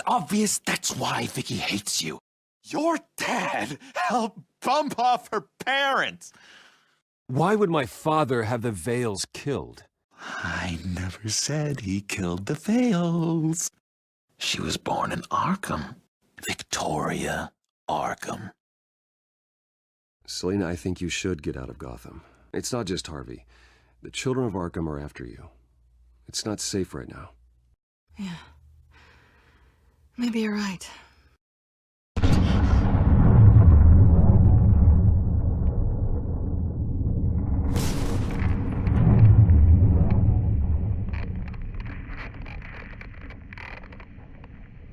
obvious that's why Vicky hates you. Your dad helped bump off her parents. Why would my father have the Vales killed? I never said he killed the Vales. She was born in Arkham. Victoria Arkham. Selina, I think you should get out of Gotham. It's not just Harvey. The children of Arkham are after you. It's not safe right now. Yeah. Maybe you're right.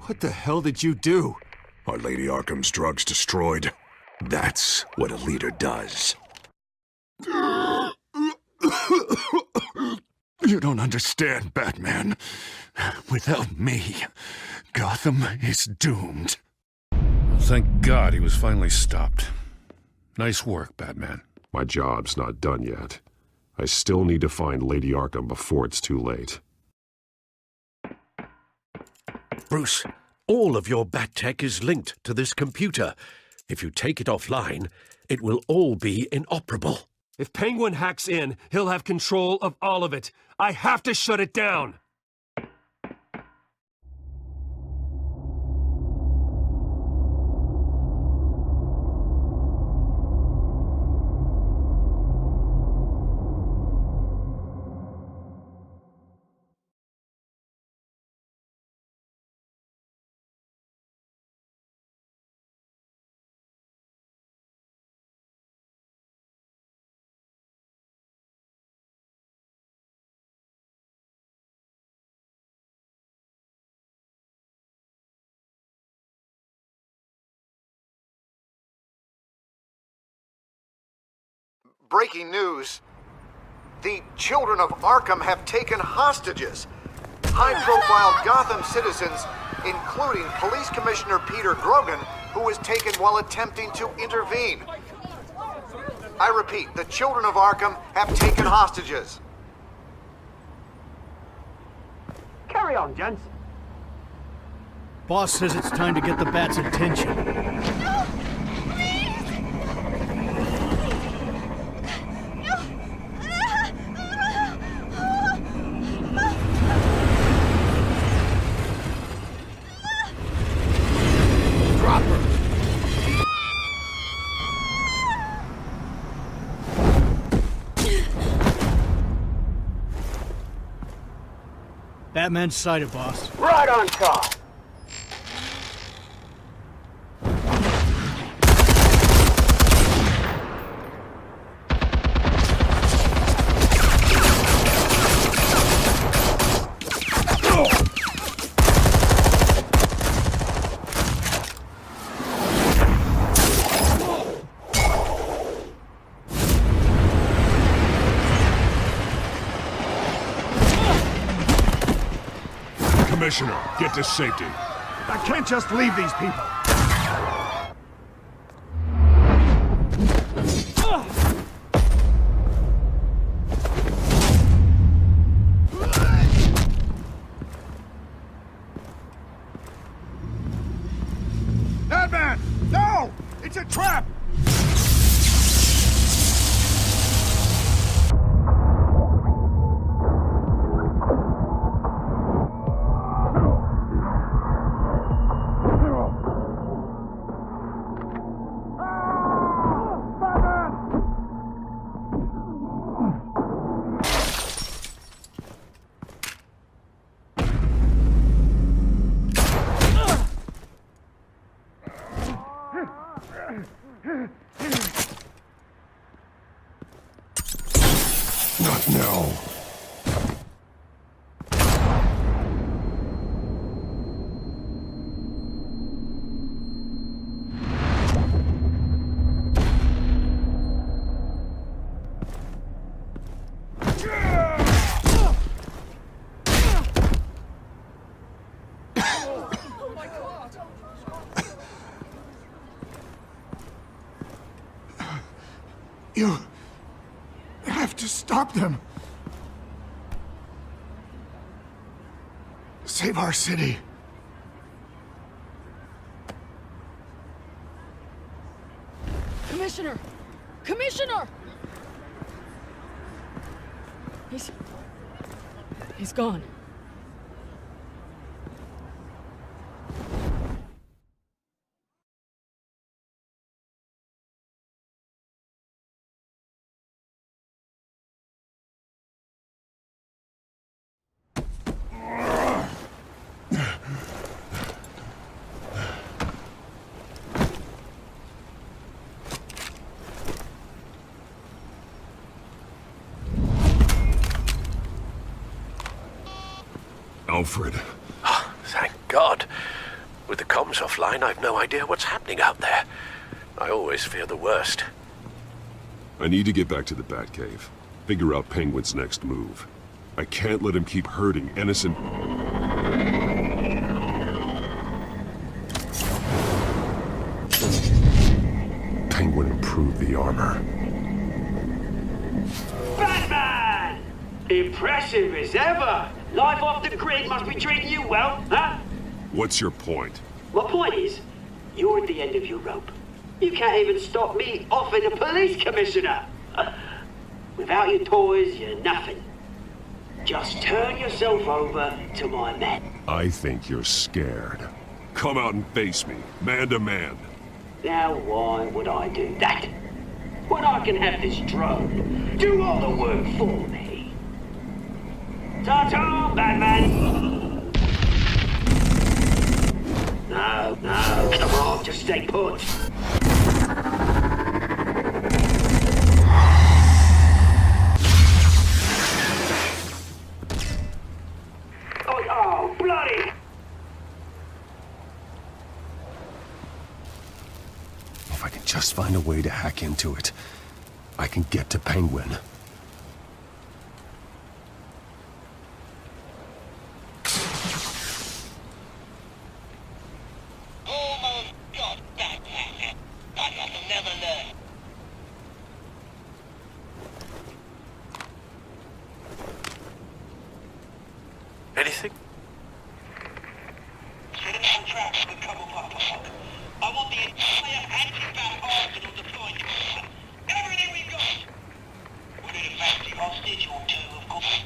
What the hell did you do? Are Lady Arkham's drugs destroyed? That's what a leader does. You don't understand, Batman. Without me, Gotham is doomed. Thank God he was finally stopped. Nice work, Batman. My job's not done yet. I still need to find Lady Arkham before it's too late. Bruce, all of your bat tech is linked to this computer. If you take it offline, it will all be inoperable. If Penguin hacks in, he'll have control of all of it. I have to shut it down! Breaking news. The children of Arkham have taken hostages. High-profile Gotham citizens, including Police Commissioner Peter Grogan, who was taken while attempting to intervene. I repeat, the children of Arkham have taken hostages. Carry on, gents. Boss says it's time to get the Bat's attention. Batman's sighted, boss. Right on top. Commissioner, get to safety. I can't just leave these people. Batman! No! It's a trap! Not now. You have to stop them. Save our city. Commissioner! Commissioner! He's gone. Alfred. Oh, thank God. With the comms offline, I've no idea what's happening out there. I always fear the worst. I need to get back to the Batcave. Figure out Penguin's next move. I can't let him keep hurting innocent... Penguin improved the armor. Batman! Impressive as ever. Life off the grid must be treating you well, huh? What's your point? My point is, you're at the end of your rope. You can't even stop me offing a police commissioner. Without your toys, you're nothing. Just turn yourself over to my men. I think you're scared. Come out and face me, man to man. Now why would I do that? When I can have this drone do all the work for me. Ta-ta, Batman! No, come on, just stay put. Oh, bloody! If I can just find a way to hack into it, I can get to Penguin. Anything? I want the entire anti-bat arsenal deployed. Everything we've got. We need a fancy hostage or two, of course.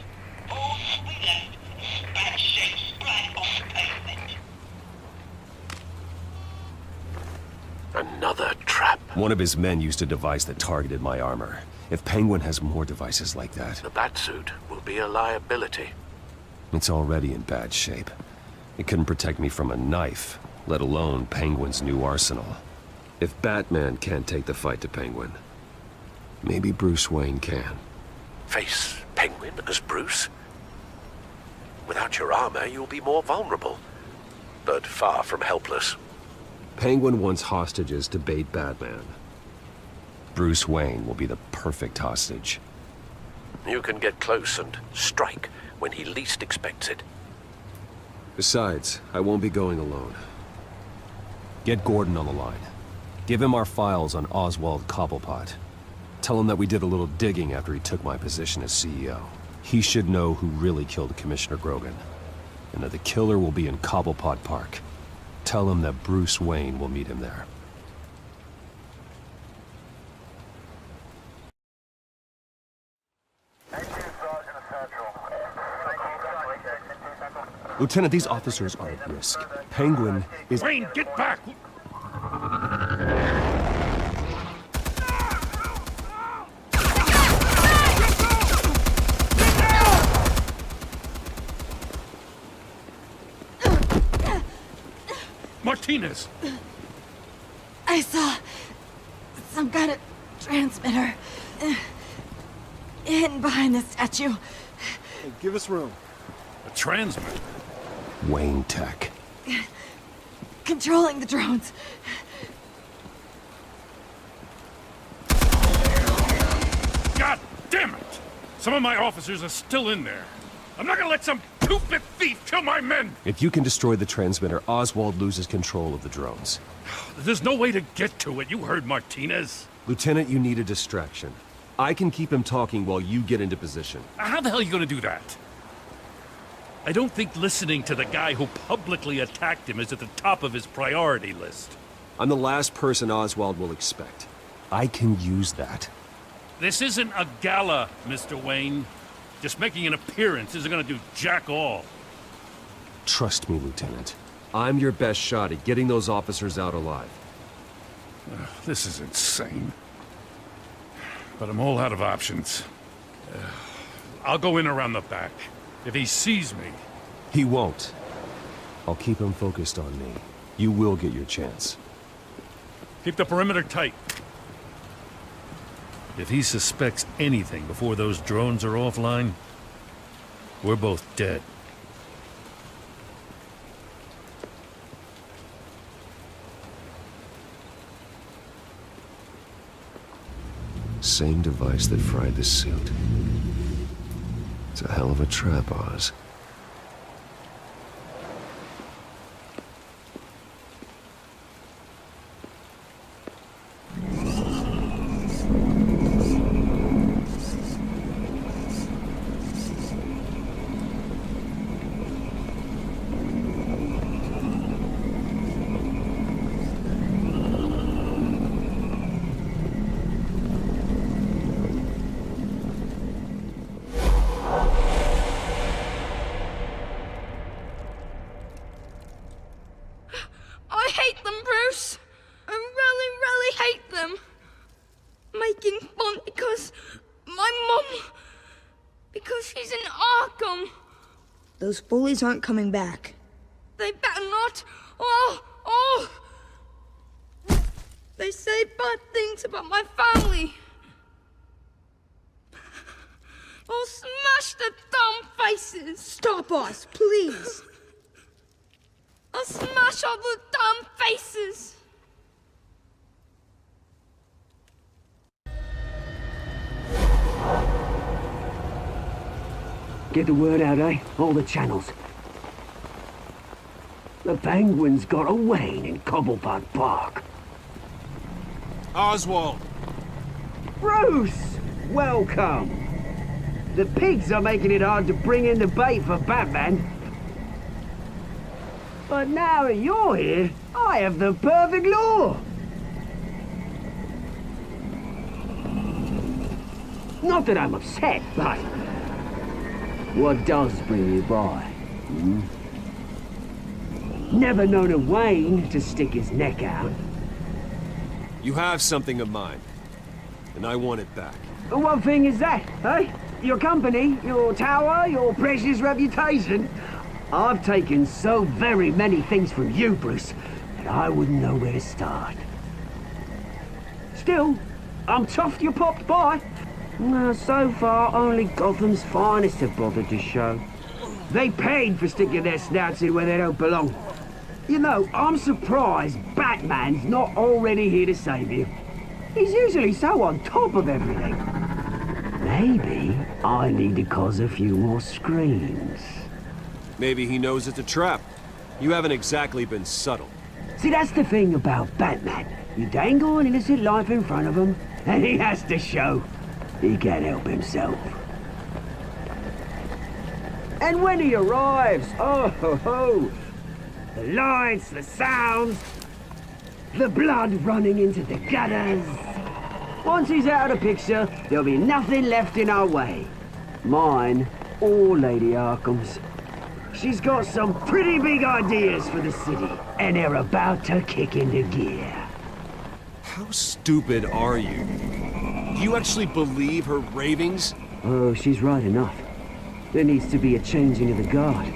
All we left is bad shape splat on the pavement. Another trap. One of his men used a device that targeted my armor. If Penguin has more devices like that... The Batsuit will be a liability. It's already in bad shape. It couldn't protect me from a knife, let alone Penguin's new arsenal. If Batman can't take the fight to Penguin, maybe Bruce Wayne can. Face Penguin as Bruce? Without your armor, you'll be more vulnerable, but far from helpless. Penguin wants hostages to bait Batman. Bruce Wayne will be the perfect hostage. You can get close and strike when he least expects it. Besides, I won't be going alone. Get Gordon on the line. Give him our files on Oswald Cobblepot. Tell him that we did a little digging after he took my position as CEO. He should know who really killed Commissioner Grogan, and that the killer will be in Cobblepot Park. Tell him that Bruce Wayne will meet him there. Lieutenant, these officers are at risk. Penguin is... Wayne, get back! Martinez! I saw some kind of transmitter hidden behind the statue. Hey, give us room. A transmitter? Wayne Tech. Controlling the drones. God damn it! Some of my officers are still in there. I'm not gonna let some two-bit thief kill my men! If you can destroy the transmitter, Oswald loses control of the drones. There's no way to get to it. You heard Martinez. Lieutenant, you need a distraction. I can keep him talking while you get into position. How the hell are you gonna do that? I don't think listening to the guy who publicly attacked him is at the top of his priority list. I'm the last person Oswald will expect. I can use that. This isn't a gala, Mr. Wayne. Just making an appearance isn't gonna do jack all. Trust me, Lieutenant. I'm your best shot at getting those officers out alive. This is insane. But I'm all out of options. I'll go in around the back. If he sees me... He won't. I'll keep him focused on me. You will get your chance. Keep the perimeter tight. If he suspects anything before those drones are offline, we're both dead. Same device that fried the suit. It's a hell of a trap, Oz. I hate them, Bruce. I really, really hate them. Making fun because my mum... because she's in Arkham. Those bullies aren't coming back. They better not. They say bad things about my family. I'll smash the dumb faces. Stop us, please. I'll smash all the dumb faces. Get the word out, eh? All the channels. The Penguin's got a Wayne in Cobblepot Park. Oswald! Bruce! Welcome! The pigs are making it hard to bring in the bait for Batman. But now that you're here, I have the perfect lure! Not that I'm upset, but... what does bring you by? Hmm? Never known a Wayne to stick his neck out. You have something of mine, and I want it back. What thing is that, eh? Your company, your tower, your precious reputation? I've taken so very many things from you, Bruce, that I wouldn't know where to start. Still, I'm chuffed you popped by. Well, so far, only Gotham's finest have bothered to show. They paid for sticking their snouts in where they don't belong. You know, I'm surprised Batman's not already here to save you. He's usually so on top of everything. Maybe I need to cause a few more screams. Maybe he knows it's a trap. You haven't exactly been subtle. See, that's the thing about Batman. You dangle an innocent life in front of him, and he has to show he can't help himself. And when he arrives, oh ho ho! The lights, the sounds, the blood running into the gutters. Once he's out of the picture, there'll be nothing left in our way. Mine or Lady Arkham's. She's got some pretty big ideas for the city, and they're about to kick into gear. How stupid are you? Do you actually believe her ravings? Oh, she's right enough. There needs to be a changing of the guard.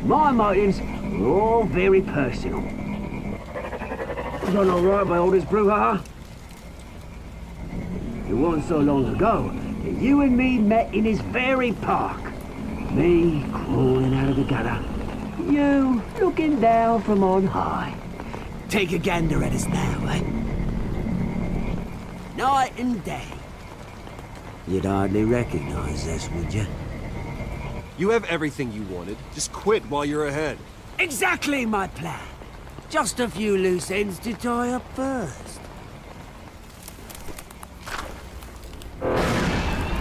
My motives are all very personal. Done all right by all this brouhaha? It wasn't so long ago that you and me met in this very park. Me crawling out of the gutter. You looking down from on high. Take a gander at us now, eh? Night and day. You'd hardly recognize us, would you? You have everything you wanted. Just quit while you're ahead. Exactly my plan. Just a few loose ends to tie up first.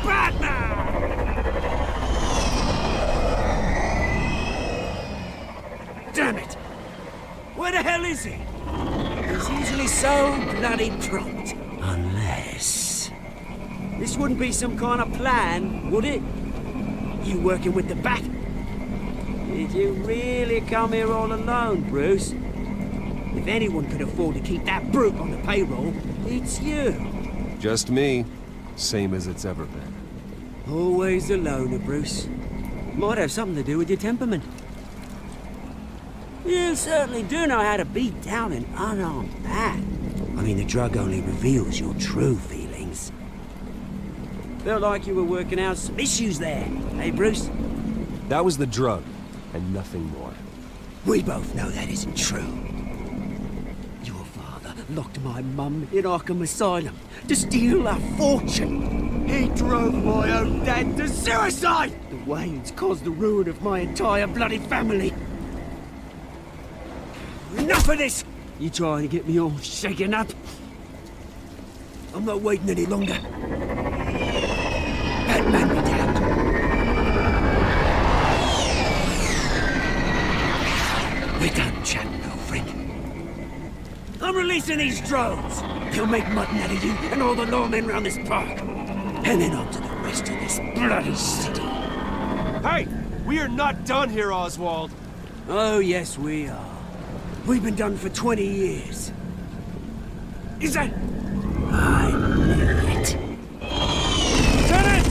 Batman! Damn it! Where the hell is he? He's usually so bloody prompt. Unless... This wouldn't be some kind of plan, would it? You working with the Bat? Did you really come here all alone, Bruce? If anyone could afford to keep that brute on the payroll, it's you. Just me. Same as it's ever been. Always a loner, Bruce. Might have something to do with your temperament. You certainly do know how to beat down an unarmed bat. I mean, the drug only reveals your true feelings. Felt like you were working out some issues there, hey, Bruce? That was the drug, and nothing more. We both know that isn't true. Your father locked my mum in Arkham Asylum to steal a fortune. He drove my own dad to suicide! The Waynes caused the ruin of my entire bloody family. Enough of this! You trying to get me all shaken up? I'm not waiting any longer. Batman be damned. We're done chatting, girlfriend. I'm releasing these drones. They'll make mutton out of you and all the lawmen around this park. And then on to the rest of this bloody city. Hey! We are not done here, Oswald! Oh, yes, we are. We've been done for 20 years. Is that... I knew it. Lieutenant!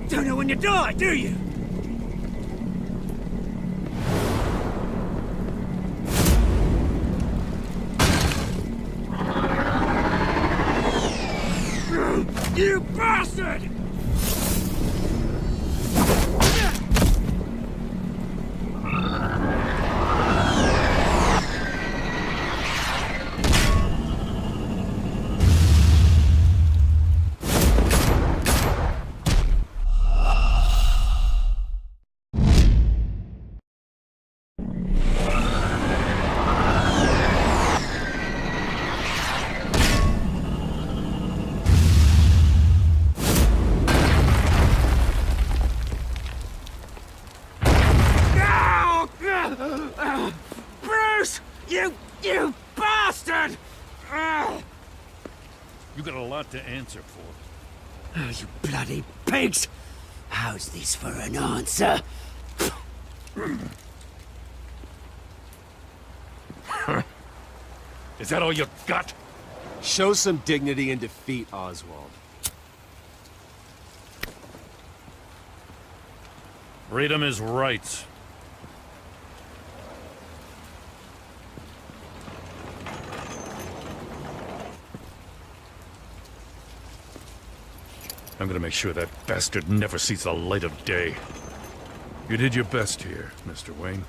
Don't know when you die, do you? You bastard! Bruce! You bastard! You got a lot to answer for. Oh, you bloody pigs! How's this for an answer? Is that all you got? Show some dignity in defeat, Oswald. Read him his rights. I'm gonna make sure that bastard never sees the light of day. You did your best here, Mr. Wayne.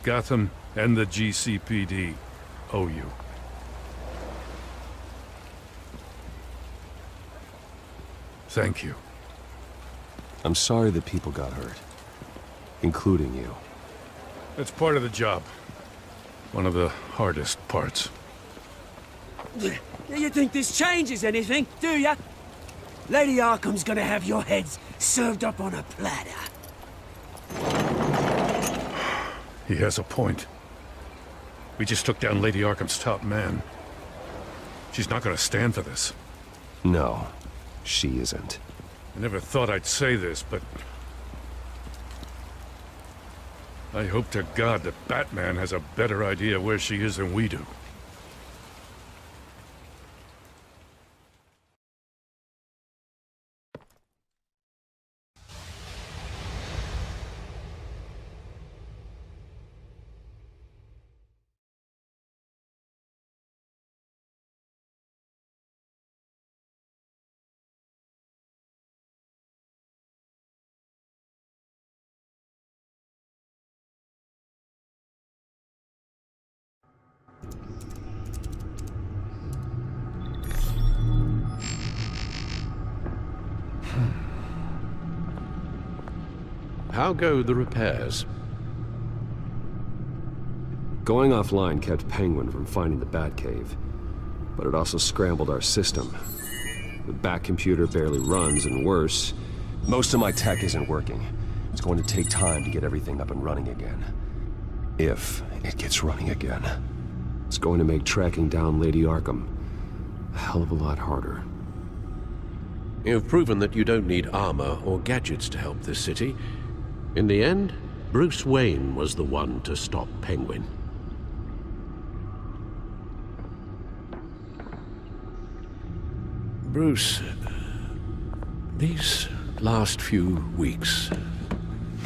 Gotham and the GCPD owe you. Thank you. I'm sorry that people got hurt. Including you. It's part of the job. One of the hardest parts. You think this changes anything, do ya? Lady Arkham's gonna have your heads served up on a platter. He has a point. We just took down Lady Arkham's top man. She's not gonna stand for this. No, she isn't. I never thought I'd say this, but... I hope to God that Batman has a better idea where she is than we do. How go the repairs? Going offline kept Penguin from finding the Batcave. but it also scrambled our system. The back computer barely runs, and worse, most of my tech isn't working. It's going to take time to get everything up and running again. If it gets running again. It's going to make tracking down Lady Arkham a hell of a lot harder. You've proven that you don't need armor or gadgets to help this city. In the end, Bruce Wayne was the one to stop Penguin. Bruce, these last few weeks,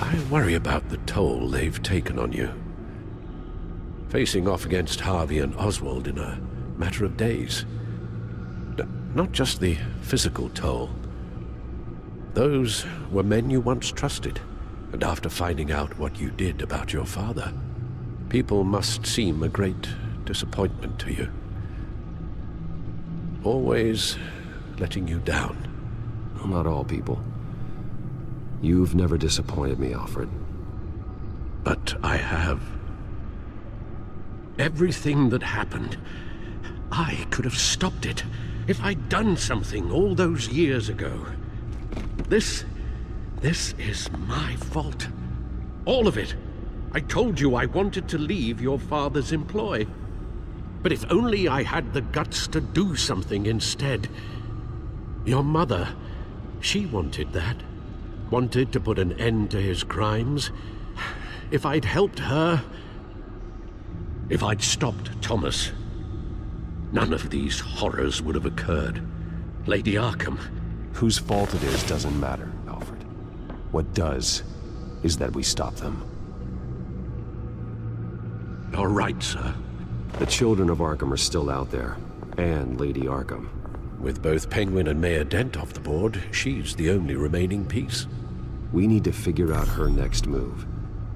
I worry about the toll they've taken on you. Facing off against Harvey and Oswald in a matter of days. Not just the physical toll. Those were men you once trusted, and after finding out what you did about your father, people must seem a great disappointment to you. Always letting you down. Well, not all people. You've never disappointed me, Alfred. But I have. Everything that happened, I could have stopped it if I'd done something all those years ago. This is my fault. All of it. I told you I wanted to leave your father's employ. But if only I had the guts to do something instead. Your mother, she wanted that. Wanted to put an end to his crimes. If I'd helped her, if I'd stopped Thomas, none of these horrors would have occurred. Lady Arkham. Whose fault it is doesn't matter, Alfred. What does is that we stop them. All right, sir. The children of Arkham are still out there, and Lady Arkham. With both Penguin and Mayor Dent off the board, she's the only remaining piece. We need to figure out her next move.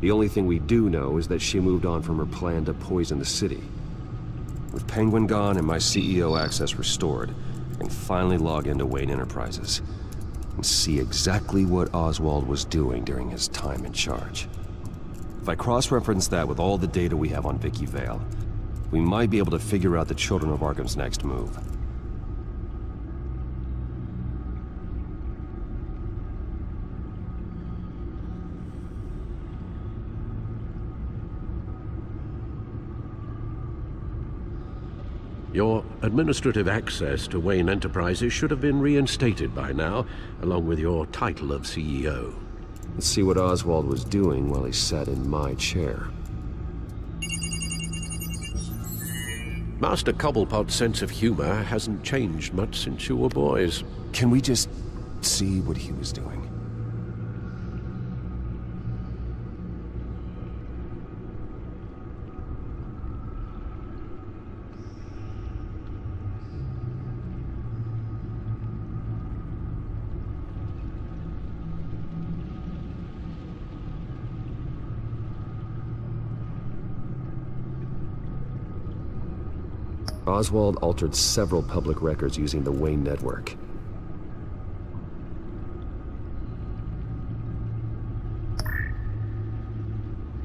The only thing we do know is that she moved on from her plan to poison the city. With Penguin gone and my CEO access restored, I can finally log into Wayne Enterprises and see exactly what Oswald was doing during his time in charge. If I cross-reference that with all the data we have on Vicky Vale, we might be able to figure out the Children of Arkham's next move. Your administrative access to Wayne Enterprises should have been reinstated by now, along with your title of CEO. Let's see what Oswald was doing while he sat in my chair. Master Cobblepot's sense of humor hasn't changed much since you were boys. Can we just see what he was doing? Oswald altered several public records using the Wayne network.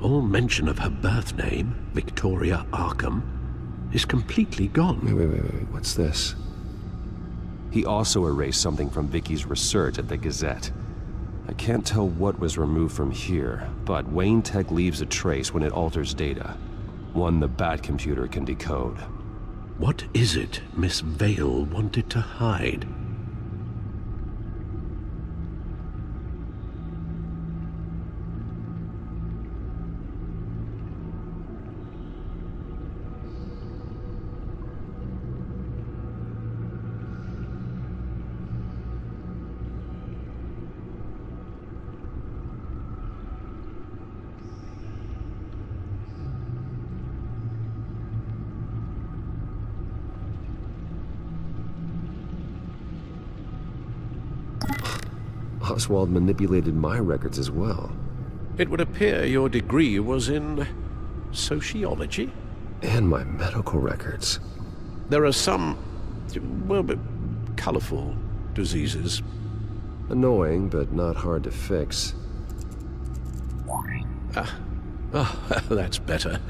All mention of her birth name, Victoria Arkham, is completely gone. Wait, what's this? He also erased something from Vicky's research at the Gazette. I can't tell what was removed from here, but Wayne Tech leaves a trace when it alters data. One the Bat computer can decode. What is it Miss Vale wanted to hide? Oswald manipulated my records as well. It would appear your degree was in sociology? And my medical records. There are some, well, colorful diseases. Annoying, but not hard to fix. That's better.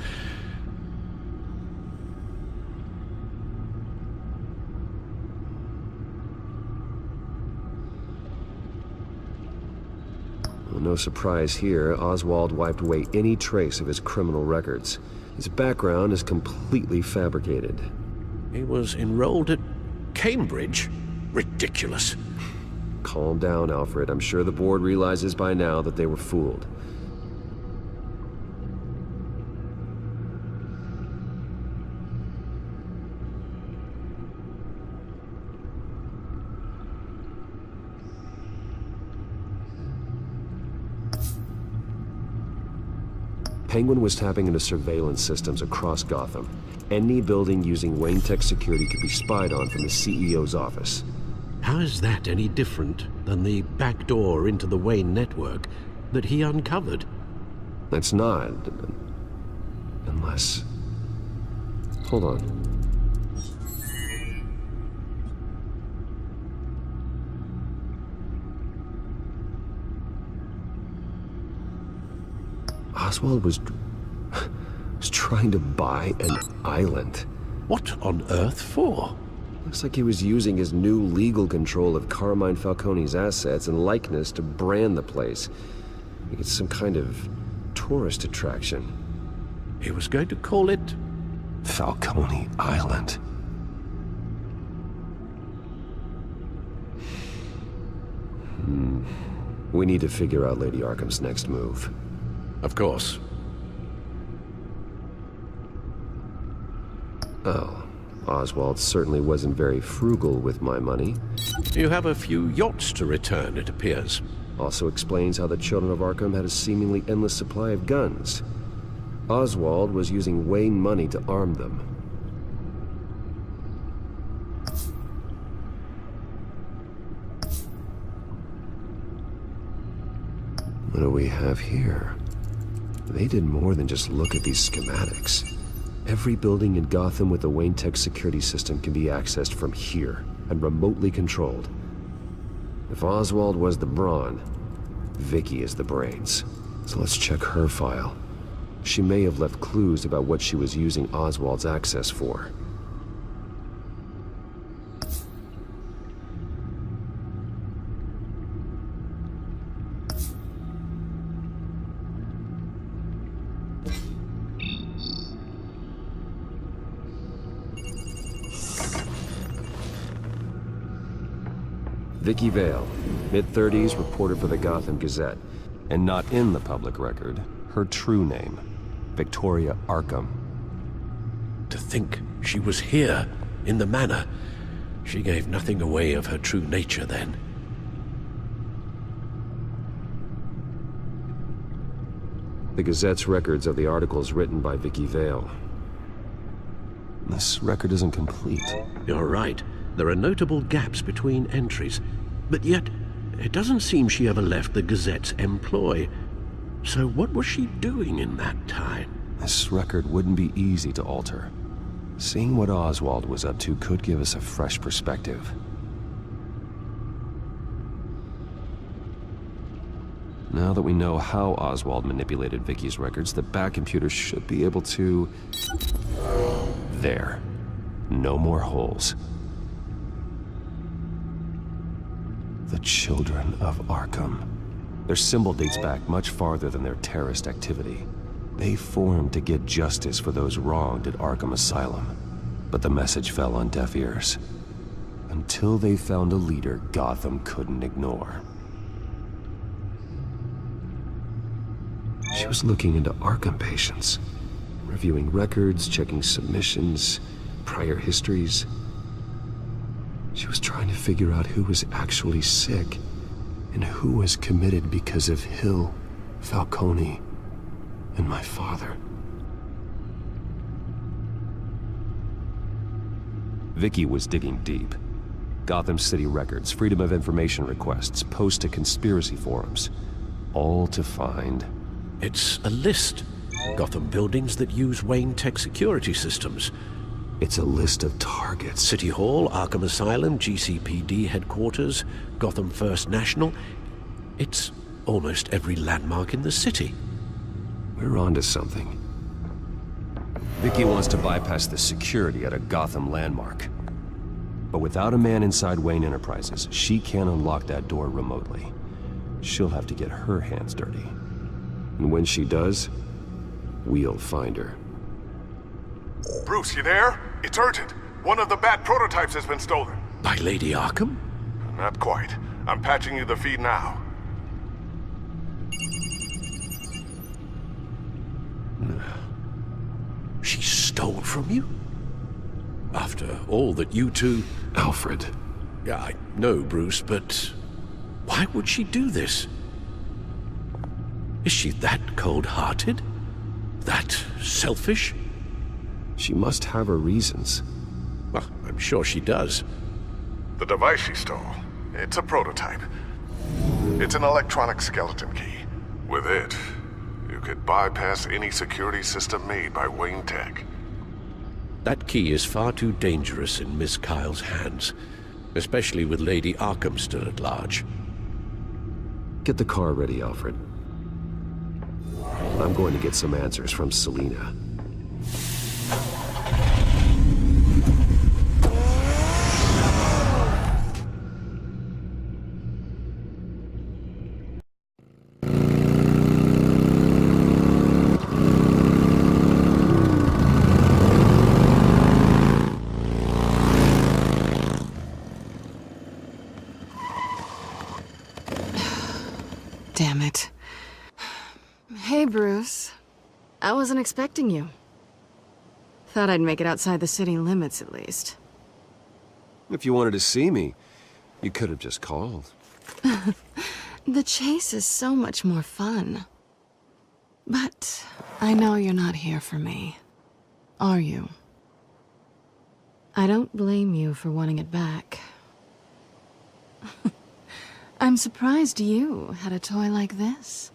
No surprise here, Oswald wiped away any trace of his criminal records. His background is completely fabricated. He was enrolled at Cambridge? Ridiculous. Calm down, Alfred. I'm sure the board realizes by now that they were fooled. Penguin was tapping into surveillance systems across Gotham. Any building using Wayne Tech security could be spied on from the CEO's office. How is that any different than the back door into the Wayne network that he uncovered? It's not. Unless... Hold on. Oswald was trying to buy an island. What on earth for? Looks like he was using his new legal control of Carmine Falcone's assets and likeness to brand the place. It's some kind of tourist attraction. He was going to call it... Falcone Island. We need to figure out Lady Arkham's next move. Of course. Oh, Oswald certainly wasn't very frugal with my money. You have a few yachts to return, it appears. Also explains how the children of Arkham had a seemingly endless supply of guns. Oswald was using Wayne money to arm them. What do we have here? They did more than just look at these schematics. Every building in Gotham with the Wayne Tech security system can be accessed from here and remotely controlled. If Oswald was the brawn, Vicky is the brains. So let's check her file. She may have left clues about what she was using Oswald's access for. Vicky Vale, mid-30s, reporter for the Gotham Gazette. And not in the public record, her true name, Victoria Arkham. To think she was here, in the manor. She gave nothing away of her true nature then. The Gazette's records of the articles written by Vicky Vale. This record isn't complete. You're right. There are notable gaps between entries. But yet, it doesn't seem she ever left the Gazette's employ. So what was she doing in that time? This record wouldn't be easy to alter. Seeing what Oswald was up to could give us a fresh perspective. Now that we know how Oswald manipulated Vicky's records, the back computer should be able to... There. No more holes. The Children of Arkham. Their symbol dates back much farther than their terrorist activity. They formed to get justice for those wronged at Arkham Asylum. But the message fell on deaf ears. Until they found a leader Gotham couldn't ignore. She was looking into Arkham patients, reviewing records, checking submissions, prior histories. She was trying to figure out who was actually sick and who was committed because of Hill, Falcone, and my father. Vicky was digging deep. Gotham City records, Freedom of Information requests, posts to conspiracy forums. All to find... It's a list. Gotham buildings that use Wayne Tech security systems. It's a list of targets. City Hall, Arkham Asylum, GCPD headquarters, Gotham First National. It's almost every landmark in the city. We're onto something. Vicky wants to bypass the security at a Gotham landmark. But without a man inside Wayne Enterprises, she can't unlock that door remotely. she'll have to get her hands dirty. And when she does, we'll find her. Bruce, you there? It's urgent. One of the Bat prototypes has been stolen. By Lady Arkham? Not quite. I'm patching you the feed now. She stole from you? After all that you two... Alfred. Yeah, I know, Bruce, but why would she do this? Is she that cold-hearted? That selfish? She must have her reasons. Well, I'm sure she does. The device she stole, it's a prototype. It's an electronic skeleton key. With it, you could bypass any security system made by Wayne Tech. That key is far too dangerous in Miss Kyle's hands, especially with Lady Arkham still at large. Get the car ready, Alfred. I'm going to get some answers from Selina. Damn it. Hey, Bruce. I wasn't expecting you. Thought I'd make it outside the city limits, at least. If you wanted to see me, you could have just called. The chase is so much more fun. But I know you're not here for me. Are you? I don't blame you for wanting it back. I'm surprised you had a toy like this.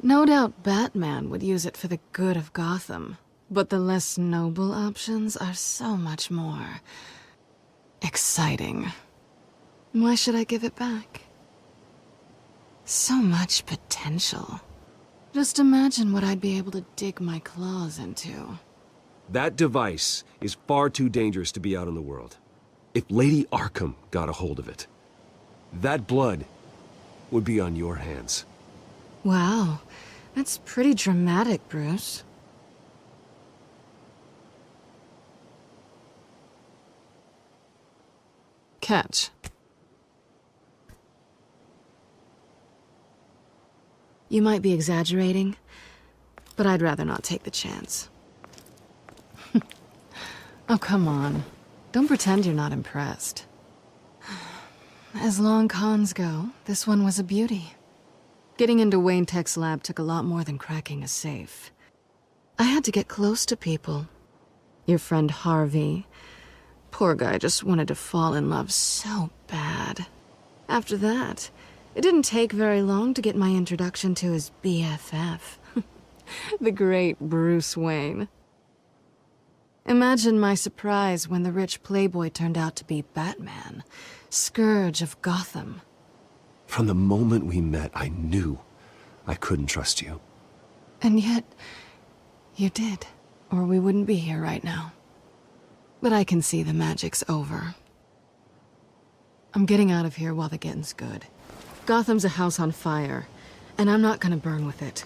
No doubt Batman would use it for the good of Gotham, but the less noble options are so much more exciting. Why should I give it back? So much potential. Just imagine what I'd be able to dig my claws into. That device is far too dangerous to be out in the world. If Lady Arkham got a hold of it, that blood would be on your hands. Wow, that's pretty dramatic, Bruce. Catch. You might be exaggerating, but I'd rather not take the chance. Oh, come on. Don't pretend you're not impressed. As long cons go, this one was a beauty. Getting into Wayne Tech's lab took a lot more than cracking a safe. I had to get close to people. Your friend Harvey. Poor guy just wanted to fall in love so bad. After that, it didn't take very long to get my introduction to his BFF. The great Bruce Wayne. Imagine my surprise when the rich playboy turned out to be Batman, Scourge of Gotham. From the moment we met, I knew I couldn't trust you. And yet, you did, or we wouldn't be here right now. But I can see the magic's over. I'm getting out of here while the getting's good. Gotham's a house on fire, and I'm not gonna burn with it.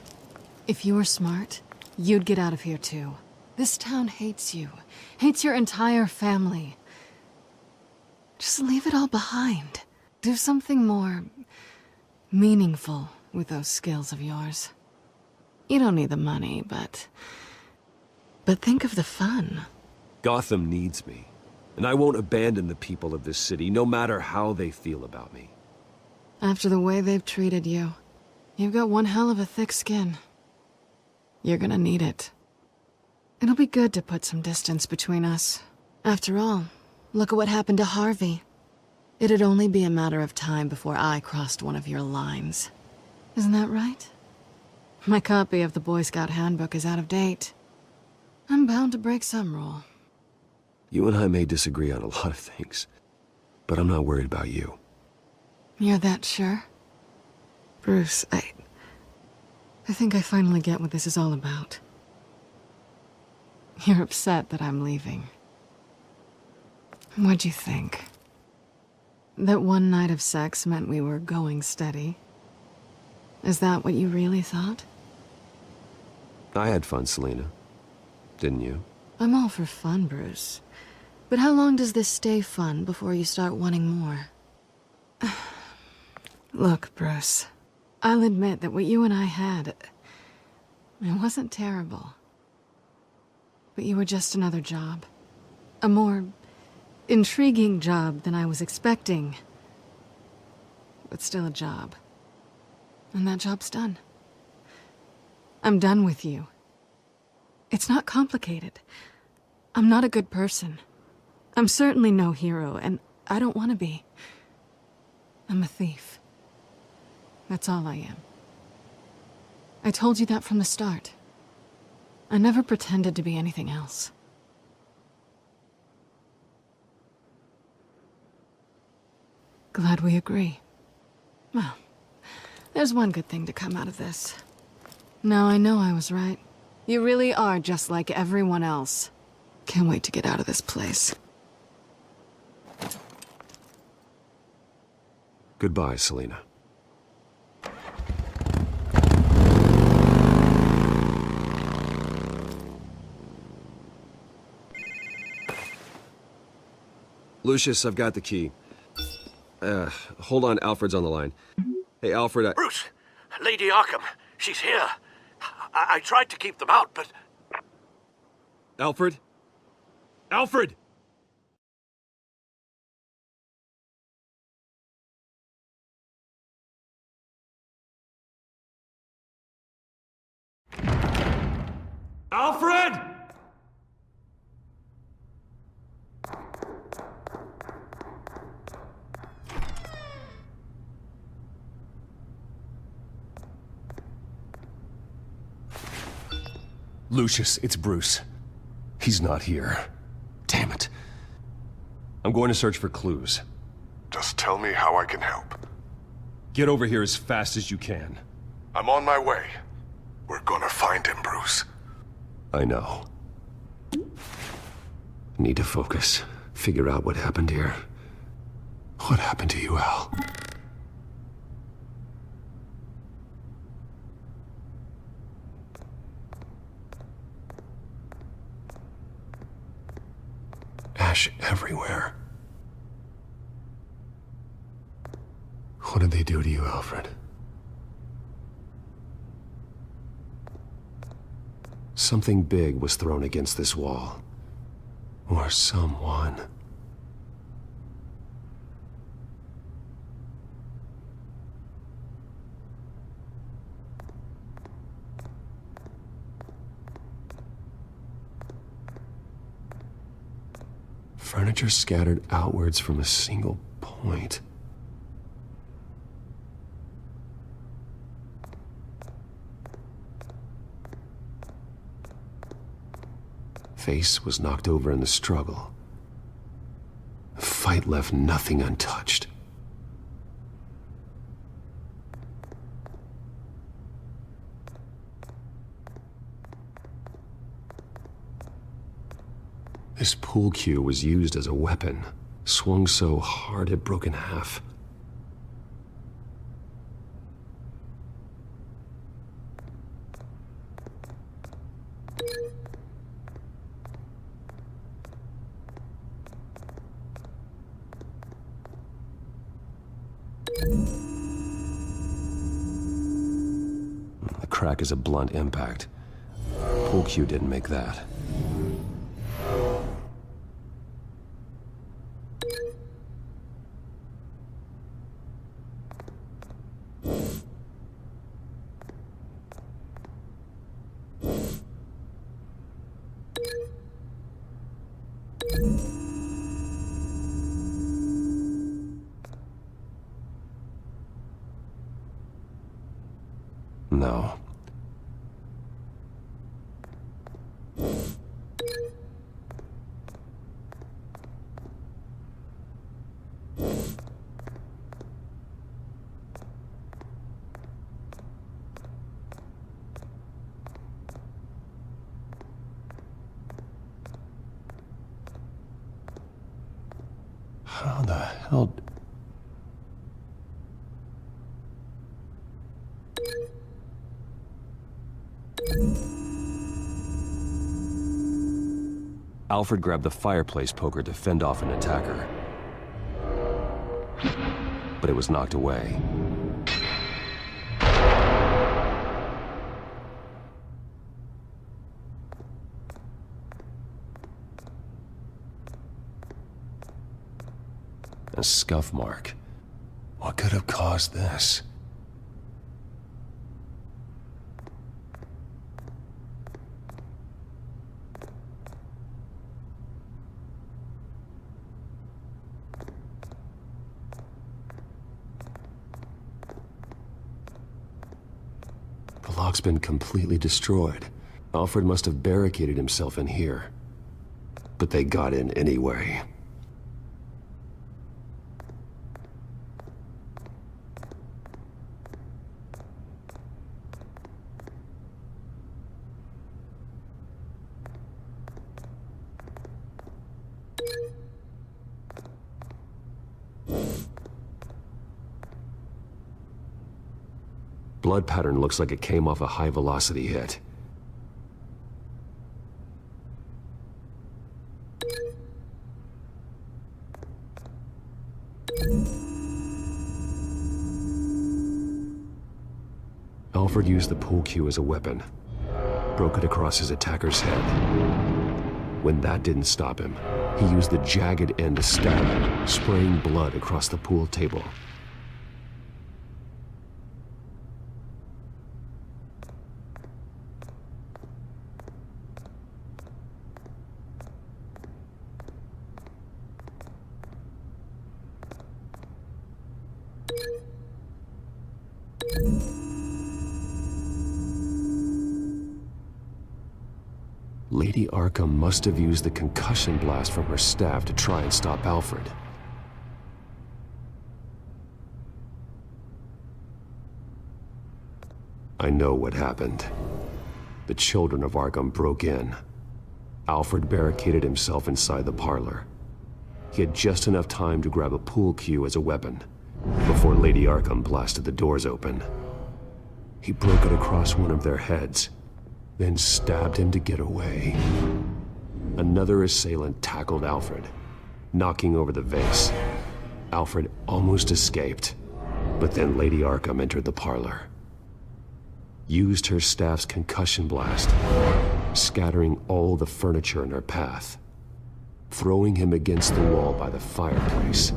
If you were smart, you'd get out of here too. This town hates you, hates your entire family. Just leave it all behind. Do something more meaningful with those skills of yours. You don't need the money, but think of the fun. Gotham needs me, and I won't abandon the people of this city, no matter how they feel about me. After the way they've treated you, you've got one hell of a thick skin. You're gonna need it. It'll be good to put some distance between us. After all, look at what happened to Harvey. It'd only be a matter of time before I crossed one of your lines. Isn't that right? My copy of the Boy Scout Handbook is out of date. I'm bound to break some rule. You and I may disagree on a lot of things, but I'm not worried about you. You're that sure? Bruce, I think I finally get what this is all about. You're upset that I'm leaving. What'd you think? That one night of sex meant we were going steady? Is that what you really thought? I had fun, Selina. Didn't you? I'm all for fun, Bruce. But how long does this stay fun before you start wanting more? Look, Bruce. I'll admit that what you and I had... it wasn't terrible. But you were just another job. A more intriguing job than I was expecting. But still a job. And that job's done. I'm done with you. It's not complicated. I'm not a good person. I'm certainly no hero, and I don't want to be. I'm a thief. That's all I am. I told you that from the start. I never pretended to be anything else. Glad we agree. Well, there's one good thing to come out of this. Now I know I was right. You really are just like everyone else. Can't wait to get out of this place. Goodbye, Selina. Lucius, I've got the key. Hold on, Alfred's on the line. Hey, Alfred, Bruce! Lady Arkham, she's here. I tried to keep them out, but... Alfred? Alfred! Alfred! Lucius, it's Bruce. He's not here. Damn it. I'm going to search for clues. Just tell me how I can help. Get over here as fast as you can. I'm on my way. We're gonna find him, Bruce. I know. Need to focus. Figure out what happened here. What happened to you, Al? Ash everywhere. What did they do to you, Alfred? Something big was thrown against this wall. Or someone. Furniture scattered outwards from a single point. Face was knocked over in the struggle. The fight left nothing untouched. This pool cue was used as a weapon, swung so hard it broke in half. The crack is a blunt impact. Pool cue didn't make that. No. How the hell... Alfred grabbed the fireplace poker to fend off an attacker. But it was knocked away. A scuff mark. What could have caused this? The lock's been completely destroyed. Alfred must have barricaded himself in here. But they got in anyway. Blood pattern looks like it came off a high-velocity hit. Alfred used the pool cue as a weapon, broke it across his attacker's head. When that didn't stop him, he used the jagged end to stab him, spraying blood across the pool table. Lady Arkham must have used the concussion blast from her staff to try and stop Alfred. I know what happened. The children of Arkham broke in. Alfred barricaded himself inside the parlor. He had just enough time to grab a pool cue as a weapon before Lady Arkham blasted the doors open. He broke it across one of their heads, then stabbed him to get away. Another assailant tackled Alfred, knocking over the vase. Alfred almost escaped, but then Lady Arkham entered the parlor. Used her staff's concussion blast, scattering all the furniture in her path, throwing him against the wall by the fireplace.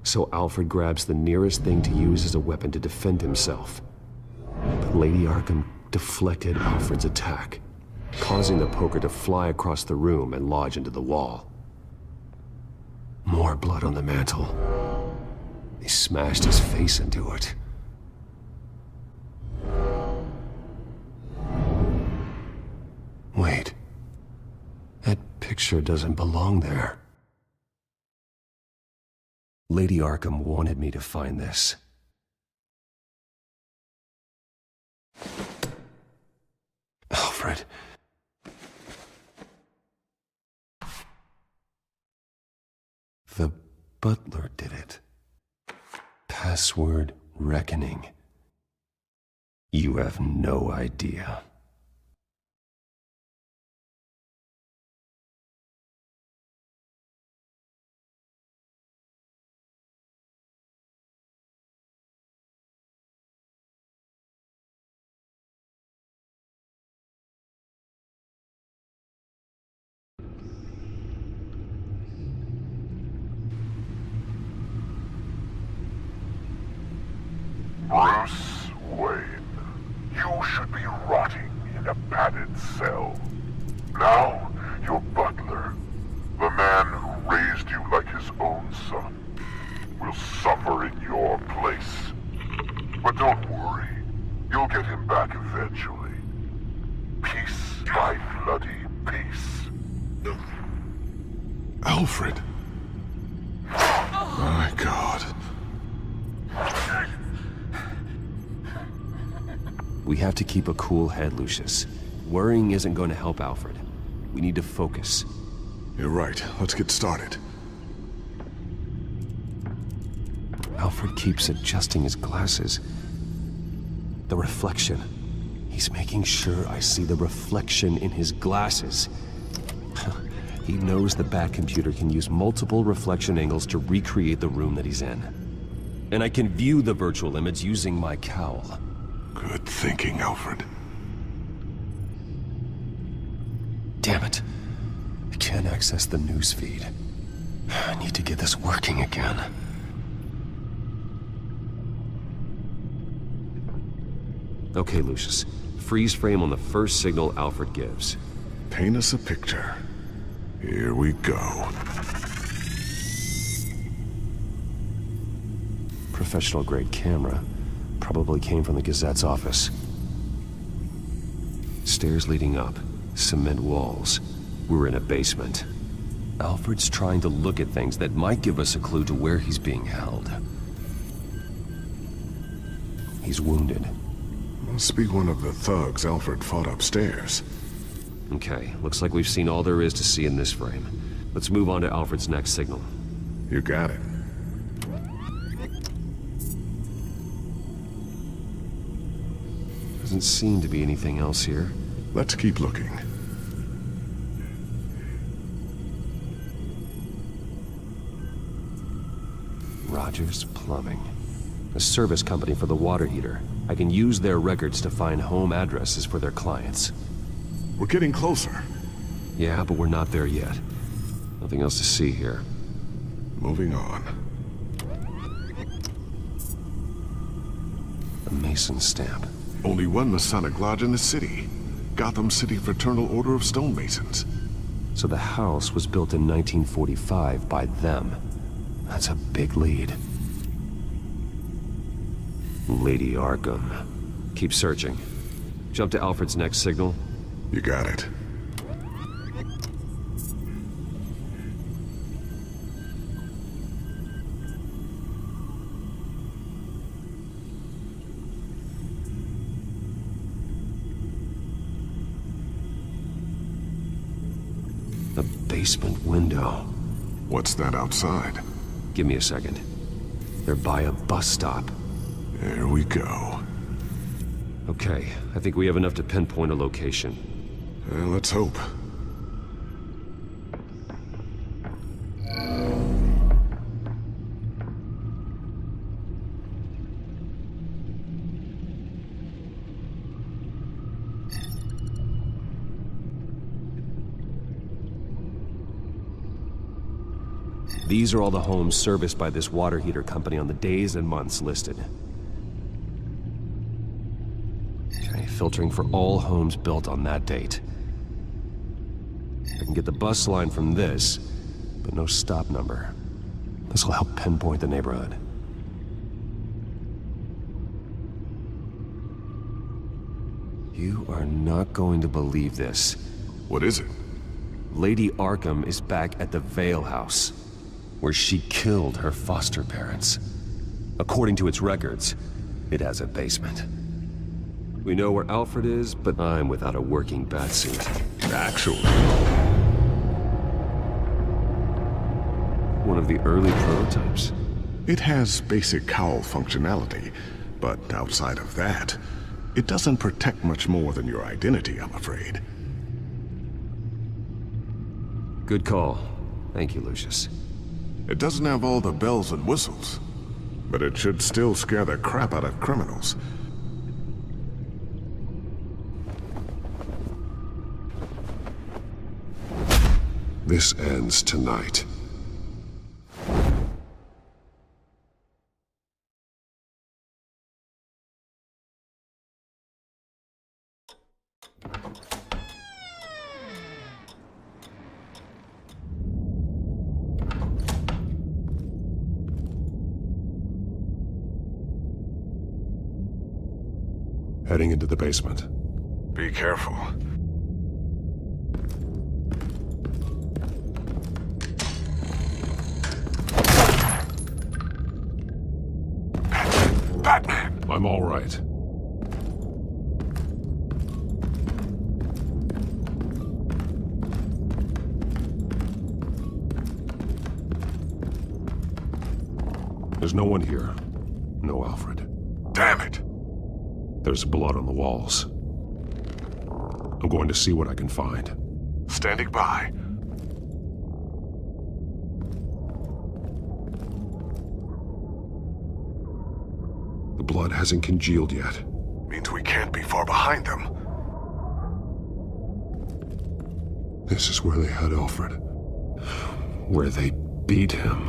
So Alfred grabs the nearest thing to use as a weapon to defend himself. But Lady Arkham deflected Alfred's attack, causing the poker to fly across the room and lodge into the wall. More blood on the mantel. They smashed his face into it. Wait. That picture doesn't belong there. Lady Arkham wanted me to find this. Alfred. The butler did it. Password reckoning. You have no idea. Bruce Wayne, you should be rotting in a padded cell. Now, your butler, the man who raised you like his own son, will suffer in your place. But don't worry, you'll get him back eventually. Piece by bloody piece. Alfred. My God. We have to keep a cool head, Lucius. Worrying isn't going to help Alfred. We need to focus. You're right. Let's get started. Alfred keeps adjusting his glasses. The reflection. He's making sure I see the reflection in his glasses. He knows the Bat computer can use multiple reflection angles to recreate the room that he's in. And I can view the virtual image using my cowl. Good thinking, Alfred. Damn it. I can't access the news feed. I need to get this working again. Okay, Lucius. Freeze frame on the first signal Alfred gives. Paint us a picture. Here we go. Professional-grade camera. Probably came from the Gazette's office. Stairs leading up. Cement walls. We're in a basement. Alfred's trying to look at things that might give us a clue to where he's being held. He's wounded. Must be one of the thugs Alfred fought upstairs. Okay, looks like we've seen all there is to see in this frame. Let's move on to Alfred's next signal. You got it. Doesn't seem to be anything else here. Let's keep looking. Rogers Plumbing. A service company for the water heater. I can use their records to find home addresses for their clients. We're getting closer. Yeah, but we're not there yet. Nothing else to see here. Moving on. A Mason stamp. Only one Masonic lodge in the city. Gotham City Fraternal Order of Stonemasons. So the house was built in 1945 by them. That's a big lead. Lady Arkham. Keep searching. Jump to Alfred's next signal. You got it. The basement window. What's that outside? Give me a second. They're by a bus stop. There we go. Okay, I think we have enough to pinpoint a location. Let's hope. These are all the homes serviced by this water heater company on the days and months listed. Okay, filtering for all homes built on that date. I can get the bus line from this, but no stop number. This will help pinpoint the neighborhood. You are not going to believe this. What is it? Lady Arkham is back at the Vale House, where she killed her foster parents. According to its records, it has a basement. We know where Alfred is, but I'm without a working batsuit. Actually. One of the early prototypes. It has basic cowl functionality, but outside of that, it doesn't protect much more than your identity, I'm afraid. Good call. Thank you, Lucius. It doesn't have all the bells and whistles, but it should still scare the crap out of criminals. This ends tonight. Heading into the basement. Be careful. Batman! I'm all right. There's no one here. No Alfred. Damn it! There's blood on the walls. I'm going to see what I can find. Standing by. The blood hasn't congealed yet. Means we can't be far behind them. This is where they had Alfred. Where they beat him.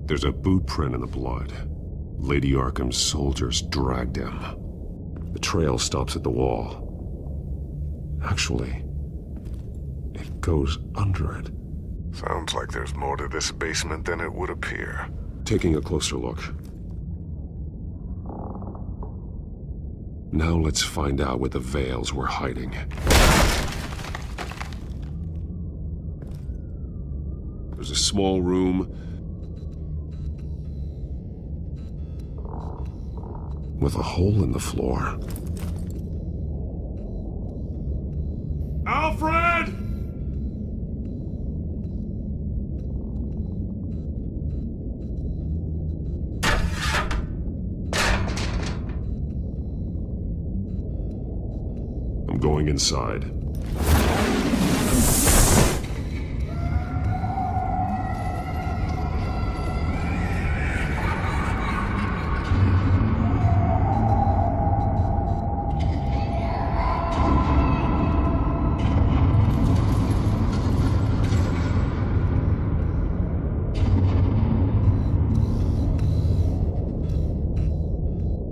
There's a boot print in the blood. Lady Arkham's soldiers dragged him. The trail stops at the wall. Actually, it goes under it. Sounds like there's more to this basement than it would appear. Taking a closer look. Now let's find out where the Veils were hiding. There's a small room with a hole in the floor. Alfred! I'm going inside.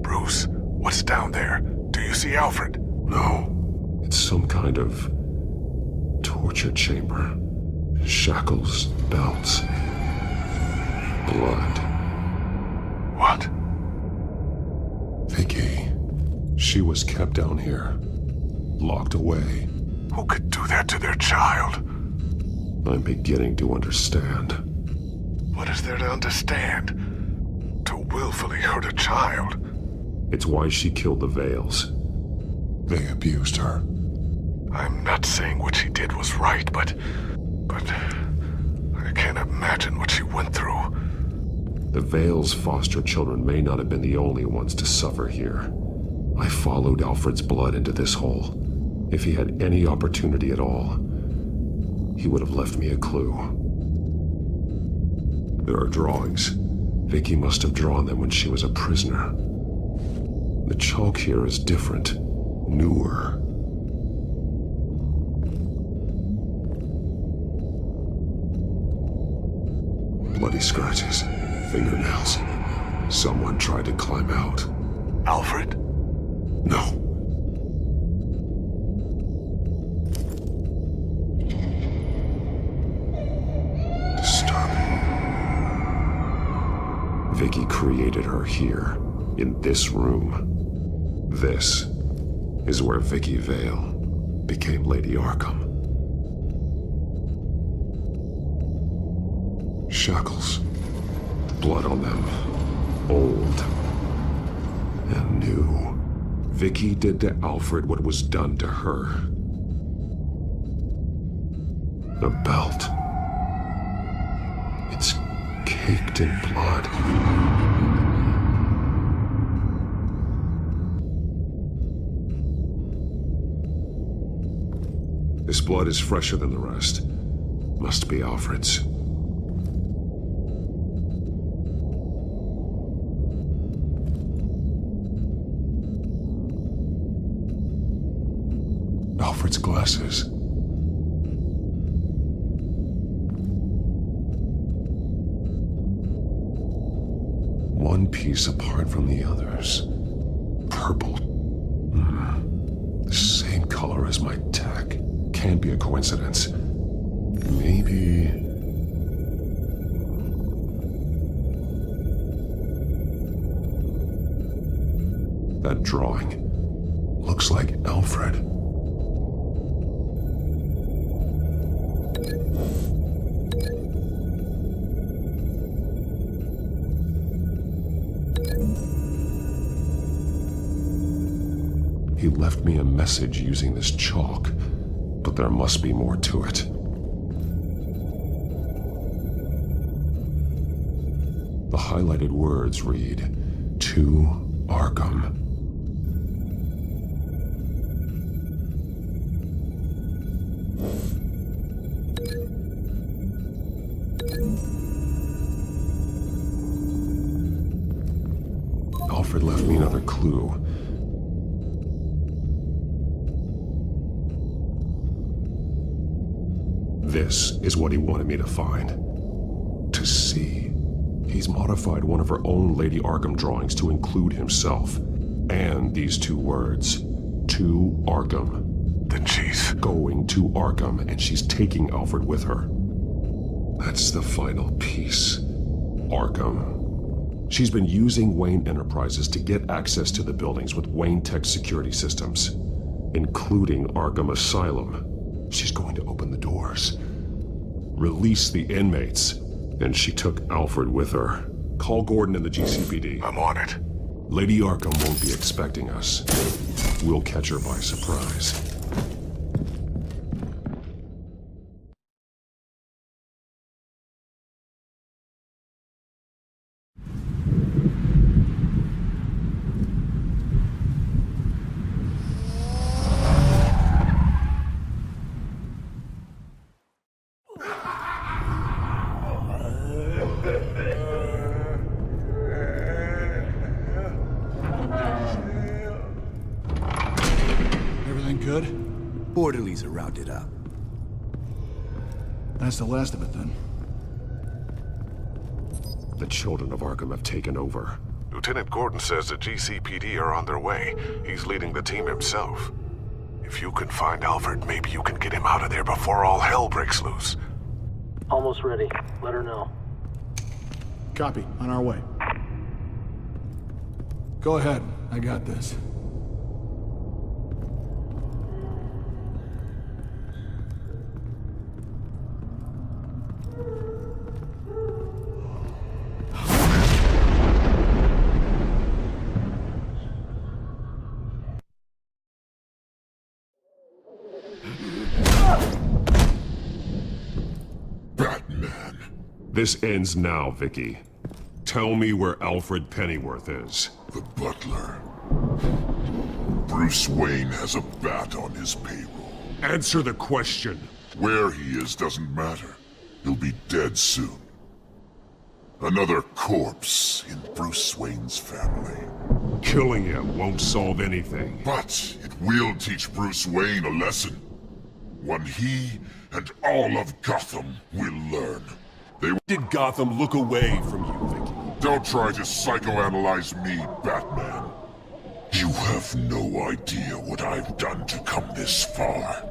Bruce, what's down there? Do you see Alfred? No. It's some kind of torture chamber. Shackles, belts, blood. What? Vicky. She was kept down here. Locked away. Who could do that to their child? I'm beginning to understand. What is there to understand? To willfully hurt a child? It's why she killed the Veils. They abused her. I'm not saying what she did was right, but I can't imagine what she went through. The Veils' foster children may not have been the only ones to suffer here. I followed Alfred's blood into this hole. If he had any opportunity at all, he would have left me a clue. There are drawings. Vicky must have drawn them when she was a prisoner. The chalk here is different, newer. Bloody scratches, fingernails. Someone tried to climb out. Alfred? No. Disturbing. Vicky created her here, in this room. This is where Vicky Vale became Lady Arkham. Shackles. Blood on them. Old. And new. Vicky did to Alfred what was done to her. A belt. It's caked in blood. This blood is fresher than the rest. Must be Alfred's. Alfred's glasses. One piece apart from the others. Purple. The same color as my tech. Can't be a coincidence. Maybe... That drawing looks like Alfred. He left me a message using this chalk, but there must be more to it. The highlighted words read, "To Arkham." Alfred left me another clue. This is what he wanted me to find. To see. He's modified one of her own Lady Arkham drawings to include himself. And these two words. To Arkham. Then she's going to Arkham, and she's taking Alfred with her. That's the final piece. Arkham. She's been using Wayne Enterprises to get access to the buildings with Wayne Tech security systems, including Arkham Asylum. She's going to open the doors, release the inmates, and she took Alfred with her. Call Gordon and the GCPD. I'm on it. Lady Arkham won't be expecting us. We'll catch her by surprise. Everything good? Orderlies are rounded up. That's the last of it, then. The children of Arkham have taken over. Lieutenant Gordon says the GCPD are on their way. He's leading the team himself. If you can find Alfred, maybe you can get him out of there before all hell breaks loose. Almost ready. Let her know. Copy. On our way. Go ahead. I got this. This ends now, Vicky. Tell me where Alfred Pennyworth is. The butler. Bruce Wayne has a bat on his payroll. Answer the question. Where he is doesn't matter. He'll be dead soon. Another corpse in Bruce Wayne's family. Killing him won't solve anything. But it will teach Bruce Wayne a lesson. One he and all of Gotham will learn. Did Gotham look away from you, Vicky? Don't try to psychoanalyze me, Batman. You have no idea what I've done to come this far.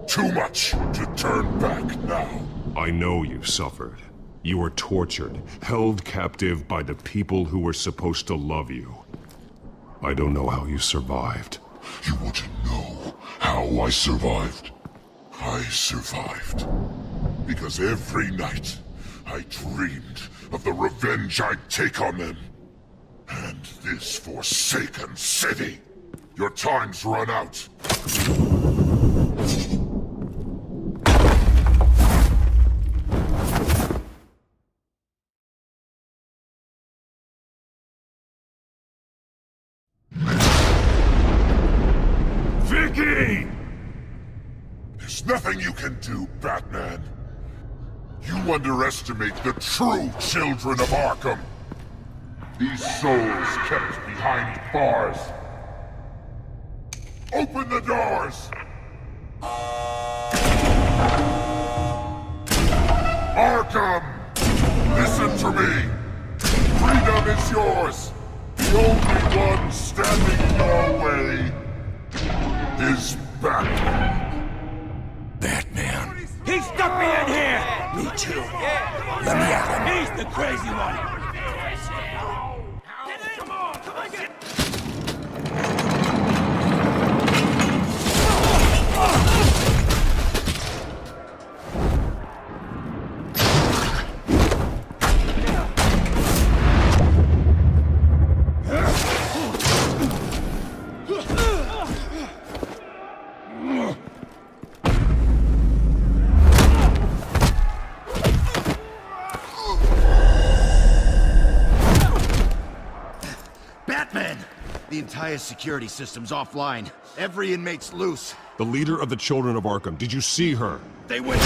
Too much to turn back now. I know you suffered. You were tortured, held captive by the people who were supposed to love you. I don't know how you survived. You want to know how I survived? I survived because every night I dreamed of the revenge I'd take on them. And this forsaken city. Your time's run out. Vicky! There's nothing you can do, Batman. You underestimate the true children of Arkham. These souls kept behind bars. Open the doors! Arkham! Listen to me! Freedom is yours! The only one standing in your way is Batman. Batman. He stuck me in here! Me too. Let me at him. He's the crazy one! The entire security system's offline. Every inmate's loose. The leader of the Children of Arkham. Did you see her? They went...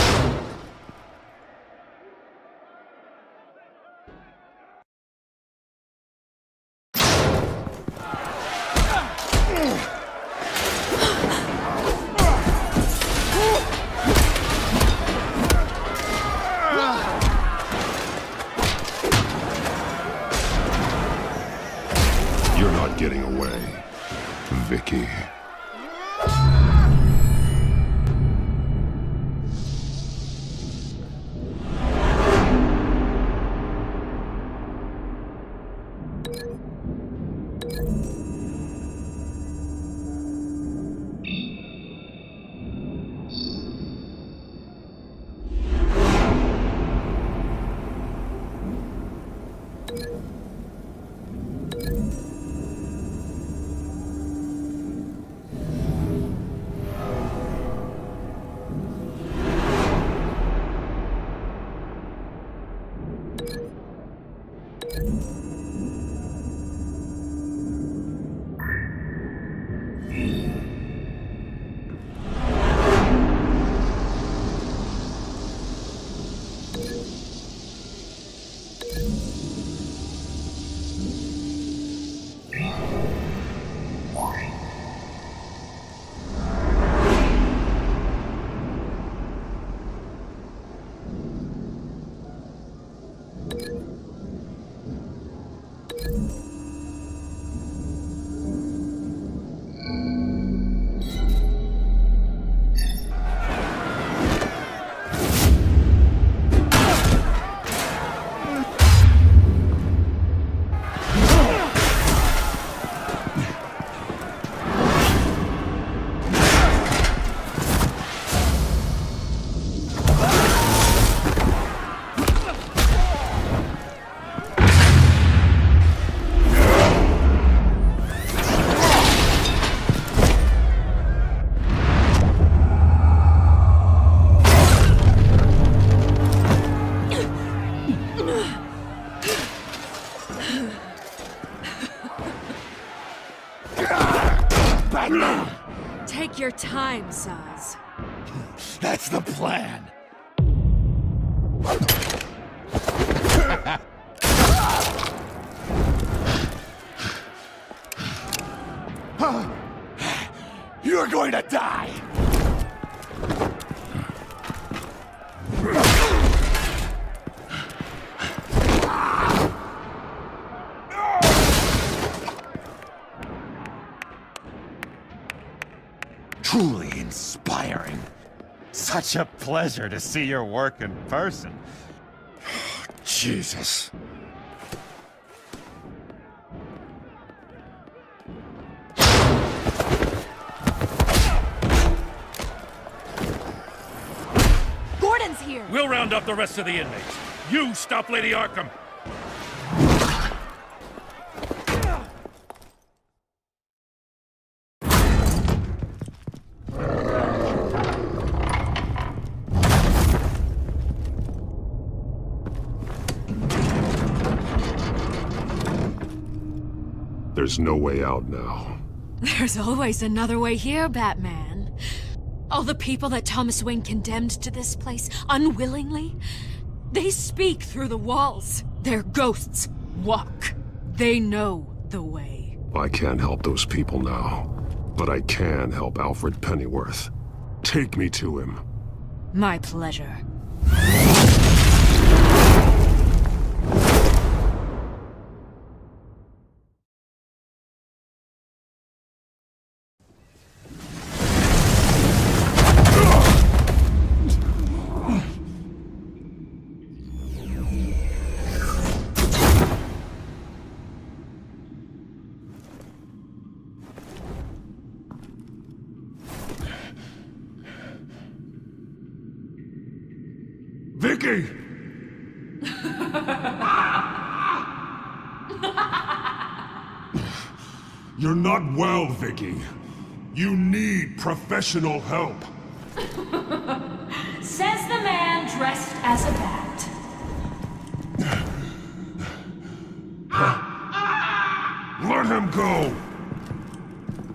getting away, Vicky. Take your time, Saz. That's the plan. You're going to die! Truly inspiring. Such a pleasure to see your work in person. Jesus. Gordon's here! We'll round up the rest of the inmates. You stop Lady Arkham! There's no way out now. There's always another way here, Batman. All the people that Thomas Wayne condemned to this place unwillingly, they speak through the walls. Their ghosts walk. They know the way. I can't help those people now, but I can help Alfred Pennyworth. Take me to him. My pleasure. Vicky! You're not well, Vicky. You need professional help. Says the man dressed as a bat. Let him go!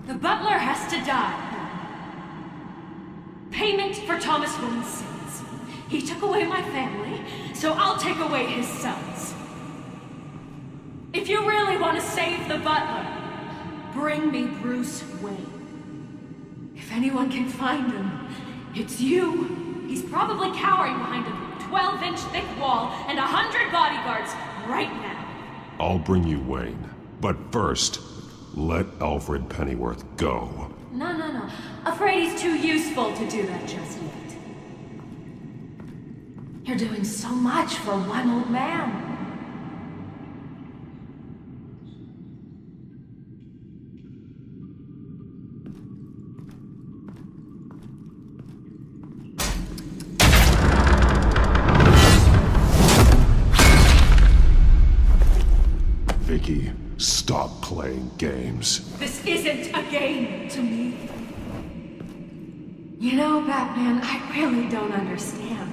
The butler has to die. Payment for Thomas Wayne's sins. He took away my family, so I'll take away his sons. If you really want to save the butler, bring me Bruce Wayne. If anyone can find him, it's you. He's probably cowering behind a 12-inch thick wall and 100 bodyguards right now. I'll bring you Wayne. But first, let Alfred Pennyworth go. No. Afraid he's too useful to do that just yet. You're doing so much for one old man. Vicky, stop playing games. This isn't a game to me. You know, Batman, I really don't understand.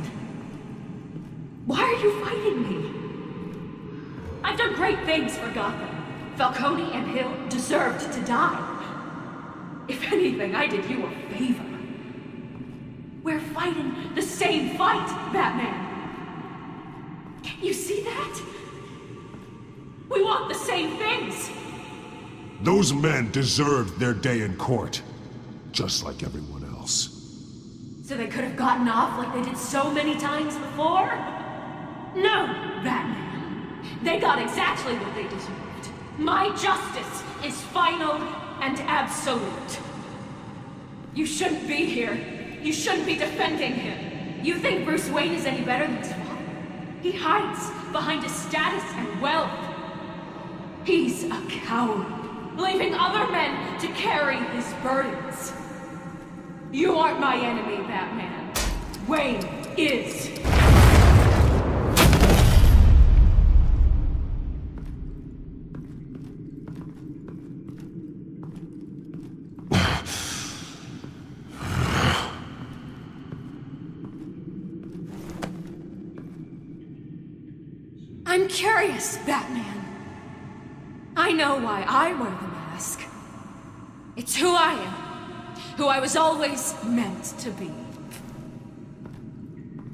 Why are you fighting me? I've done great things for Gotham. Falcone and Hill deserved to die. If anything, I did you a favor. We're fighting the same fight, Batman. Can't you see that? We want the same things! Those men deserved their day in court, just like everyone else. So they could have gotten off like they did so many times before? No, Batman. They got exactly what they deserved. My justice is final and absolute. You shouldn't be here. You shouldn't be defending him. You think Bruce Wayne is any better than his father? He hides behind his status and wealth. He's a coward, leaving other men to carry his burdens. You aren't my enemy, Batman. Wayne is. I'm curious, Batman. I know why I wear the mask. It's who I am, who I was always meant to be.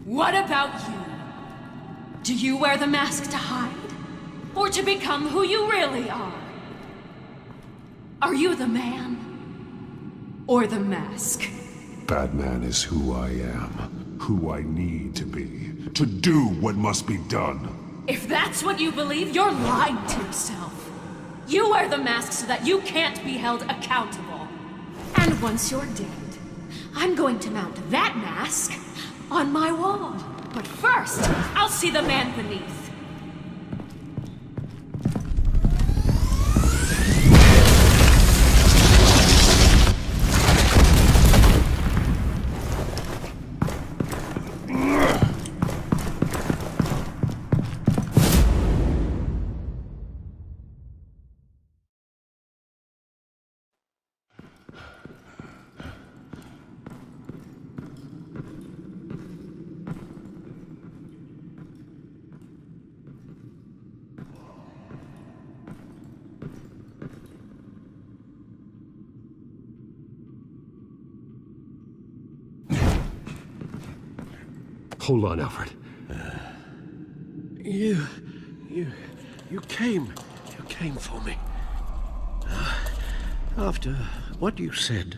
What about you? Do you wear the mask to hide? Or to become who you really are? Are you the man? Or the mask? Batman is who I am, who I need to be, to do what must be done. If that's what you believe, you're lying to yourself. You wear the mask so that you can't be held accountable. And once you're dead, I'm going to mount that mask on my wall. But first, I'll see the man beneath. Hold on, Alfred. You came for me. After what you said,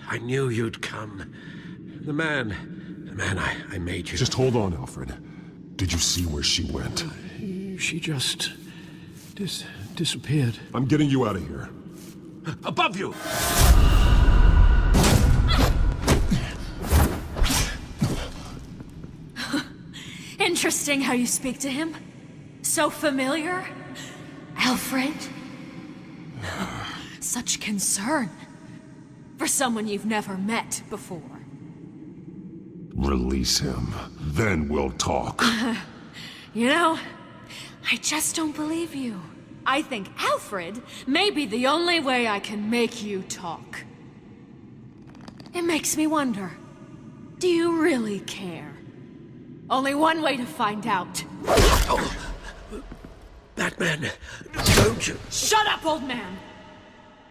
I knew you'd come. The man I made you. Just hold on, Alfred. Did you see where she went? She just disappeared. I'm getting you out of here. Above you! Interesting how you speak to him. So familiar. Alfred. Such concern. For someone you've never met before. Release him. Then we'll talk. You know, I just don't believe you. I think Alfred may be the only way I can make you talk. It makes me wonder, do you really care? Only one way to find out. Oh, Batman, don't you... Shut up, old man!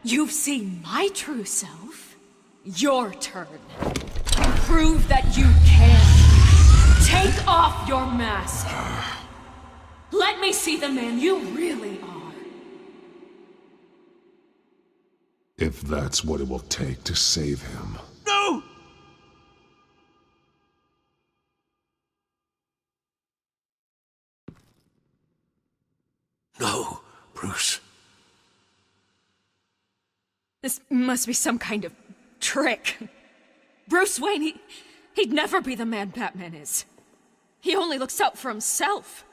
You've seen my true self. Your turn. Prove that you can. Take off your mask. Let me see the man you really are. If that's what it will take to save him. No! No, Bruce. This must be some kind of trick. Bruce Wayne, he'd never be the man Batman is. He only looks out for himself.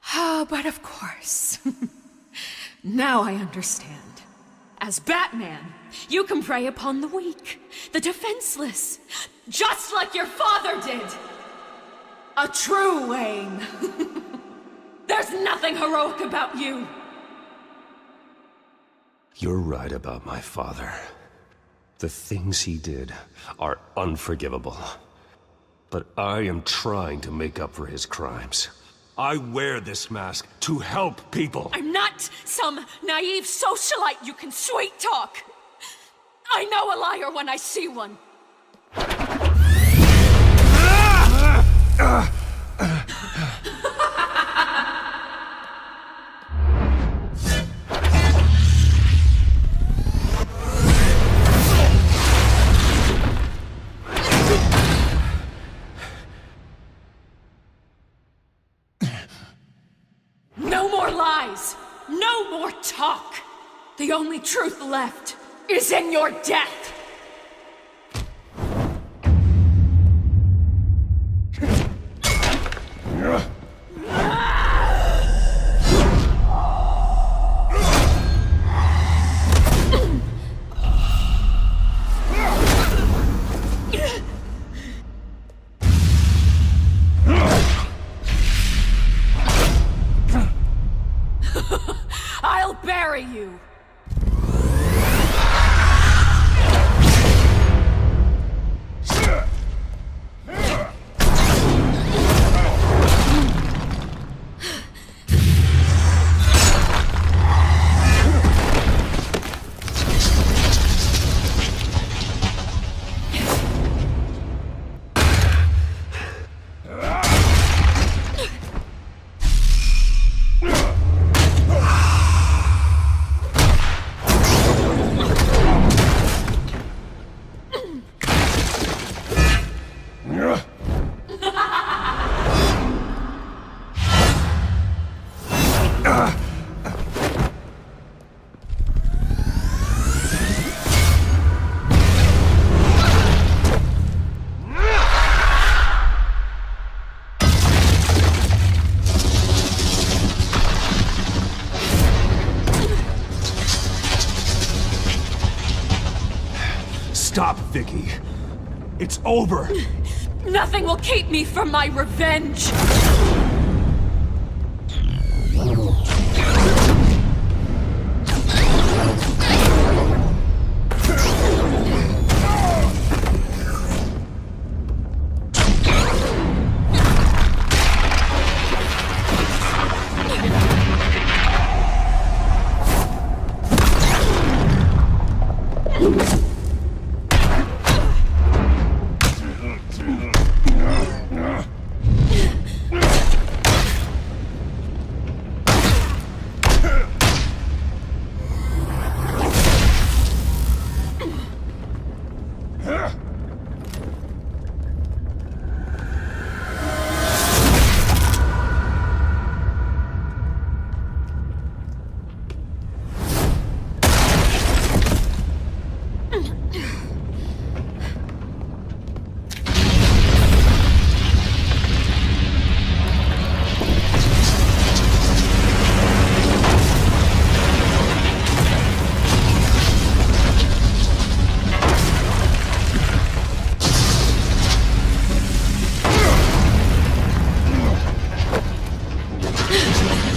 Ah, but of course. Now I understand. As Batman, you can prey upon the weak, the defenseless, just like your father did. A true Wayne. There's nothing heroic about you. You're right about my father. The things he did are unforgivable. But I am trying to make up for his crimes. I wear this mask to help people. I'm not some naive socialite you can sweet talk. I know a liar when I see one. No more lies! No more talk! The only truth left is in your death! I'll bury you! Stop, Vicky. It's over. Nothing will keep me from my revenge!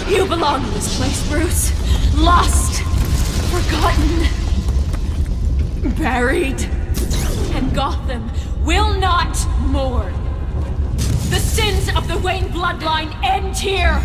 You belong in this place, Bruce. Lost, forgotten, buried. And Gotham will not mourn. The sins of the Wayne bloodline end here.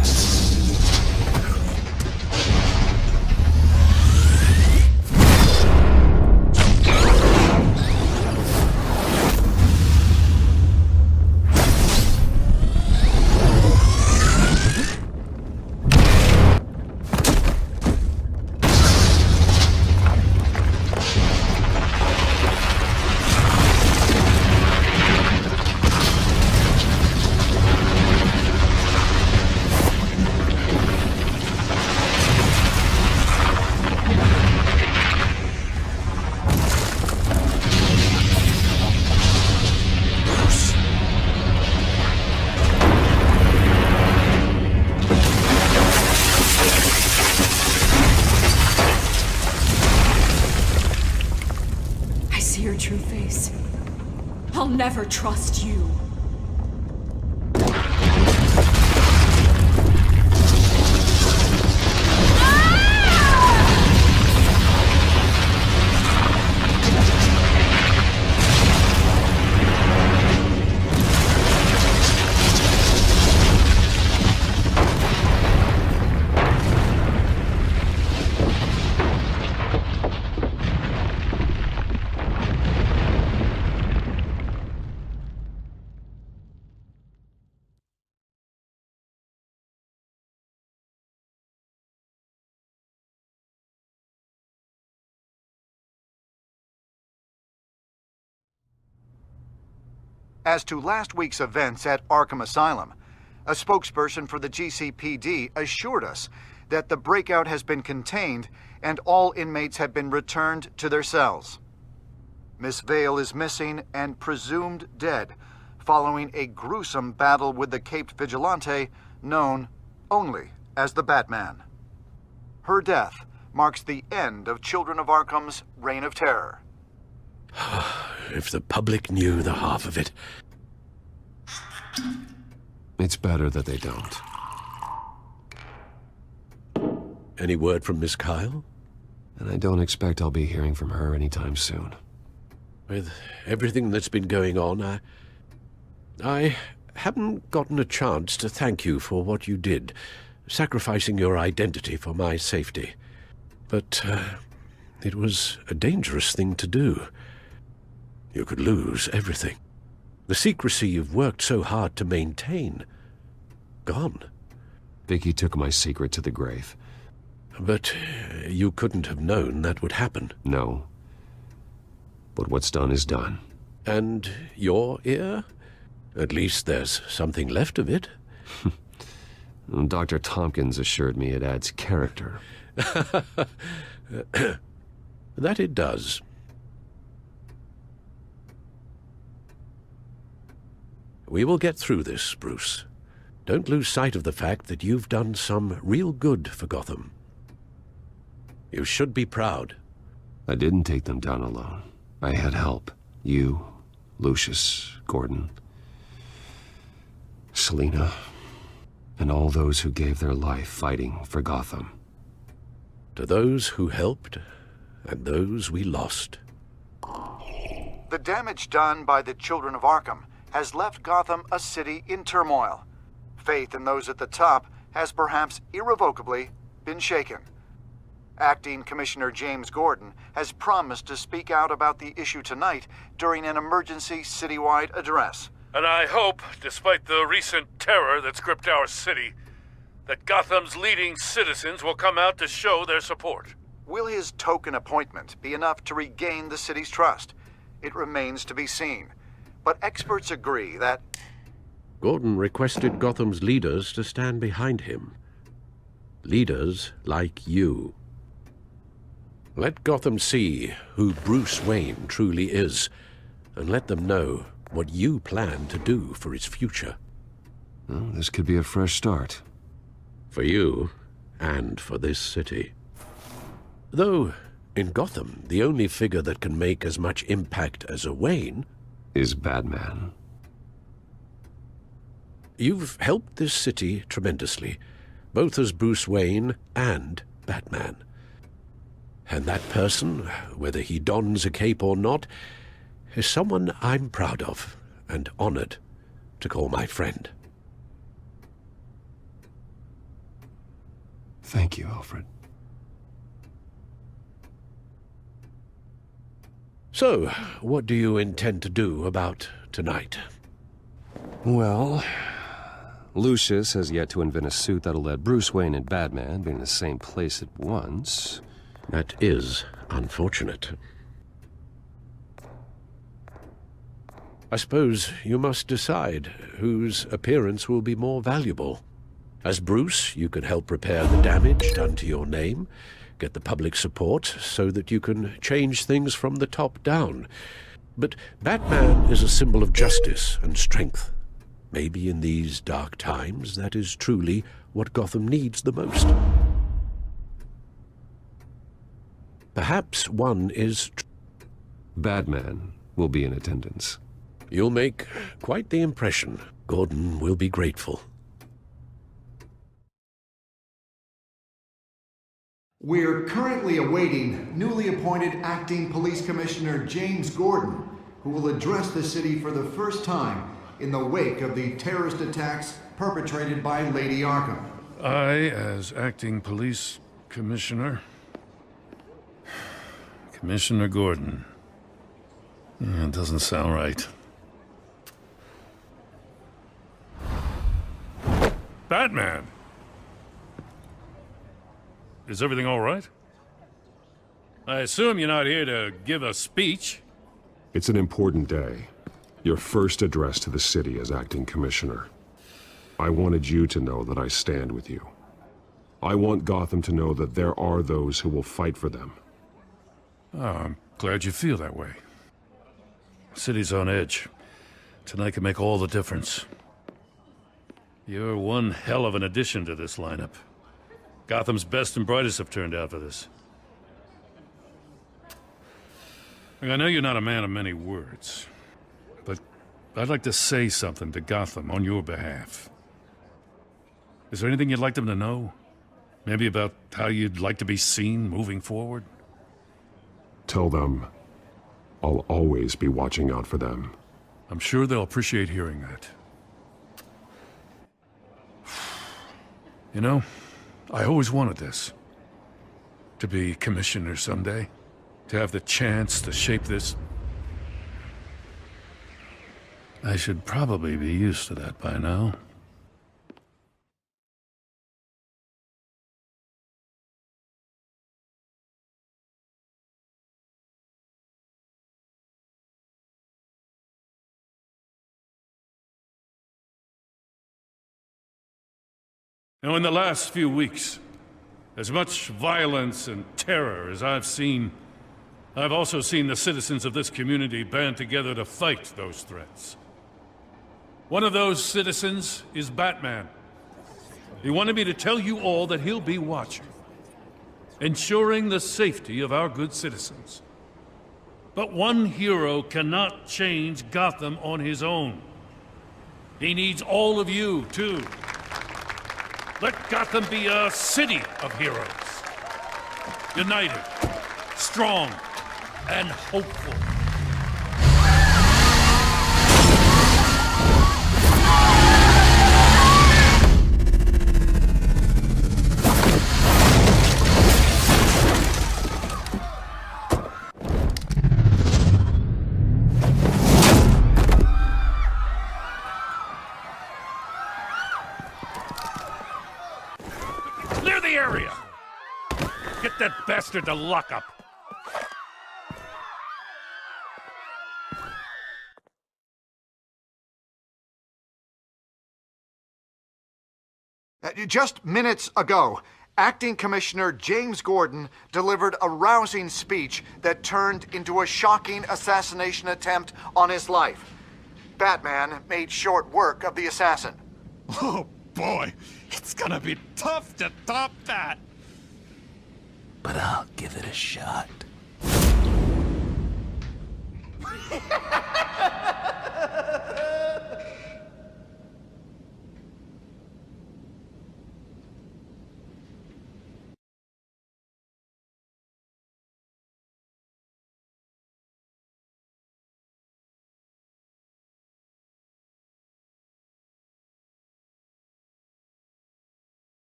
I'll never trust you. As to last week's events at Arkham Asylum, a spokesperson for the GCPD assured us that the breakout has been contained and all inmates have been returned to their cells. Miss Vale is missing and presumed dead following a gruesome battle with the caped vigilante known only as the Batman. Her death marks the end of Children of Arkham's reign of terror. If the public knew the half of it. It's better that they don't. Any word from Miss Kyle? And I don't expect I'll be hearing from her anytime soon. With everything that's been going on, I haven't gotten a chance to thank you for what you did, sacrificing your identity for my safety. But it was a dangerous thing to do. You could lose everything. The secrecy you've worked so hard to maintain. Gone. Vicky took my secret to the grave. But you couldn't have known that would happen. No. But what's done is done. And your ear? At least there's something left of it. Dr. Tompkins assured me it adds character. That it does. We will get through this, Bruce. Don't lose sight of the fact that you've done some real good for Gotham. You should be proud. I didn't take them down alone. I had help. You, Lucius, Gordon, Selina, and all those who gave their life fighting for Gotham. To those who helped, and those we lost. The damage done by the Children of Arkham has left Gotham a city in turmoil. Faith in those at the top has perhaps irrevocably been shaken. Acting Commissioner James Gordon has promised to speak out about the issue tonight during an emergency citywide address. And I hope, despite the recent terror that's gripped our city, that Gotham's leading citizens will come out to show their support. Will his token appointment be enough to regain the city's trust? It remains to be seen. But experts agree that Gordon requested Gotham's leaders to stand behind him. Leaders like you. Let Gotham see who Bruce Wayne truly is, and let them know what you plan to do for its future. Well, this could be a fresh start. For you, and for this city. Though, in Gotham, the only figure that can make as much impact as a Wayne is Batman. You've helped this city tremendously, both as Bruce Wayne and Batman. And that person, whether he dons a cape or not, is someone I'm proud of and honored to call my friend. Thank you, Alfred. So, what do you intend to do about tonight? Well, Lucius has yet to invent a suit that'll let Bruce Wayne and Batman be in the same place at once. That is unfortunate. I suppose you must decide whose appearance will be more valuable. As Bruce, you can help repair the damage done to your name, get the public support so that you can change things from the top down. But Batman is a symbol of justice and strength. Maybe in these dark times, that is truly what Gotham needs the most. Perhaps one is... Batman will be in attendance. You'll make quite the impression. Gordon will be grateful. We're currently awaiting newly appointed Acting Police Commissioner James Gordon, who will address the city for the first time in the wake of the terrorist attacks perpetrated by Lady Arkham. I, as Acting Police Commissioner... Commissioner Gordon. Yeah, it doesn't sound right. Batman! Is everything all right? I assume you're not here to give a speech. It's an important day. Your first address to the city as acting commissioner. I wanted you to know that I stand with you. I want Gotham to know that there are those who will fight for them. Oh, I'm glad you feel that way. The city's on edge. Tonight can make all the difference. You're one hell of an addition to this lineup. Gotham's best and brightest have turned out for this. I know you're not a man of many words, but I'd like to say something to Gotham on your behalf. Is there anything you'd like them to know? Maybe about how you'd like to be seen moving forward? Tell them I'll always be watching out for them. I'm sure they'll appreciate hearing that. You know, I always wanted this. To be commissioner someday. To have the chance to shape this. I should probably be used to that by now. Now, in the last few weeks, as much violence and terror as I've seen, I've also seen the citizens of this community band together to fight those threats. One of those citizens is Batman. He wanted me to tell you all that he'll be watching, ensuring the safety of our good citizens. But one hero cannot change Gotham on his own. He needs all of you, too. Let Gotham be a city of heroes. United, strong, and hopeful. Clear the area! Get that bastard to lock up! Just minutes ago, Acting Commissioner James Gordon delivered a rousing speech that turned into a shocking assassination attempt on his life. Batman made short work of the assassin. Oh boy, it's gonna be tough to top that. But I'll give it a shot.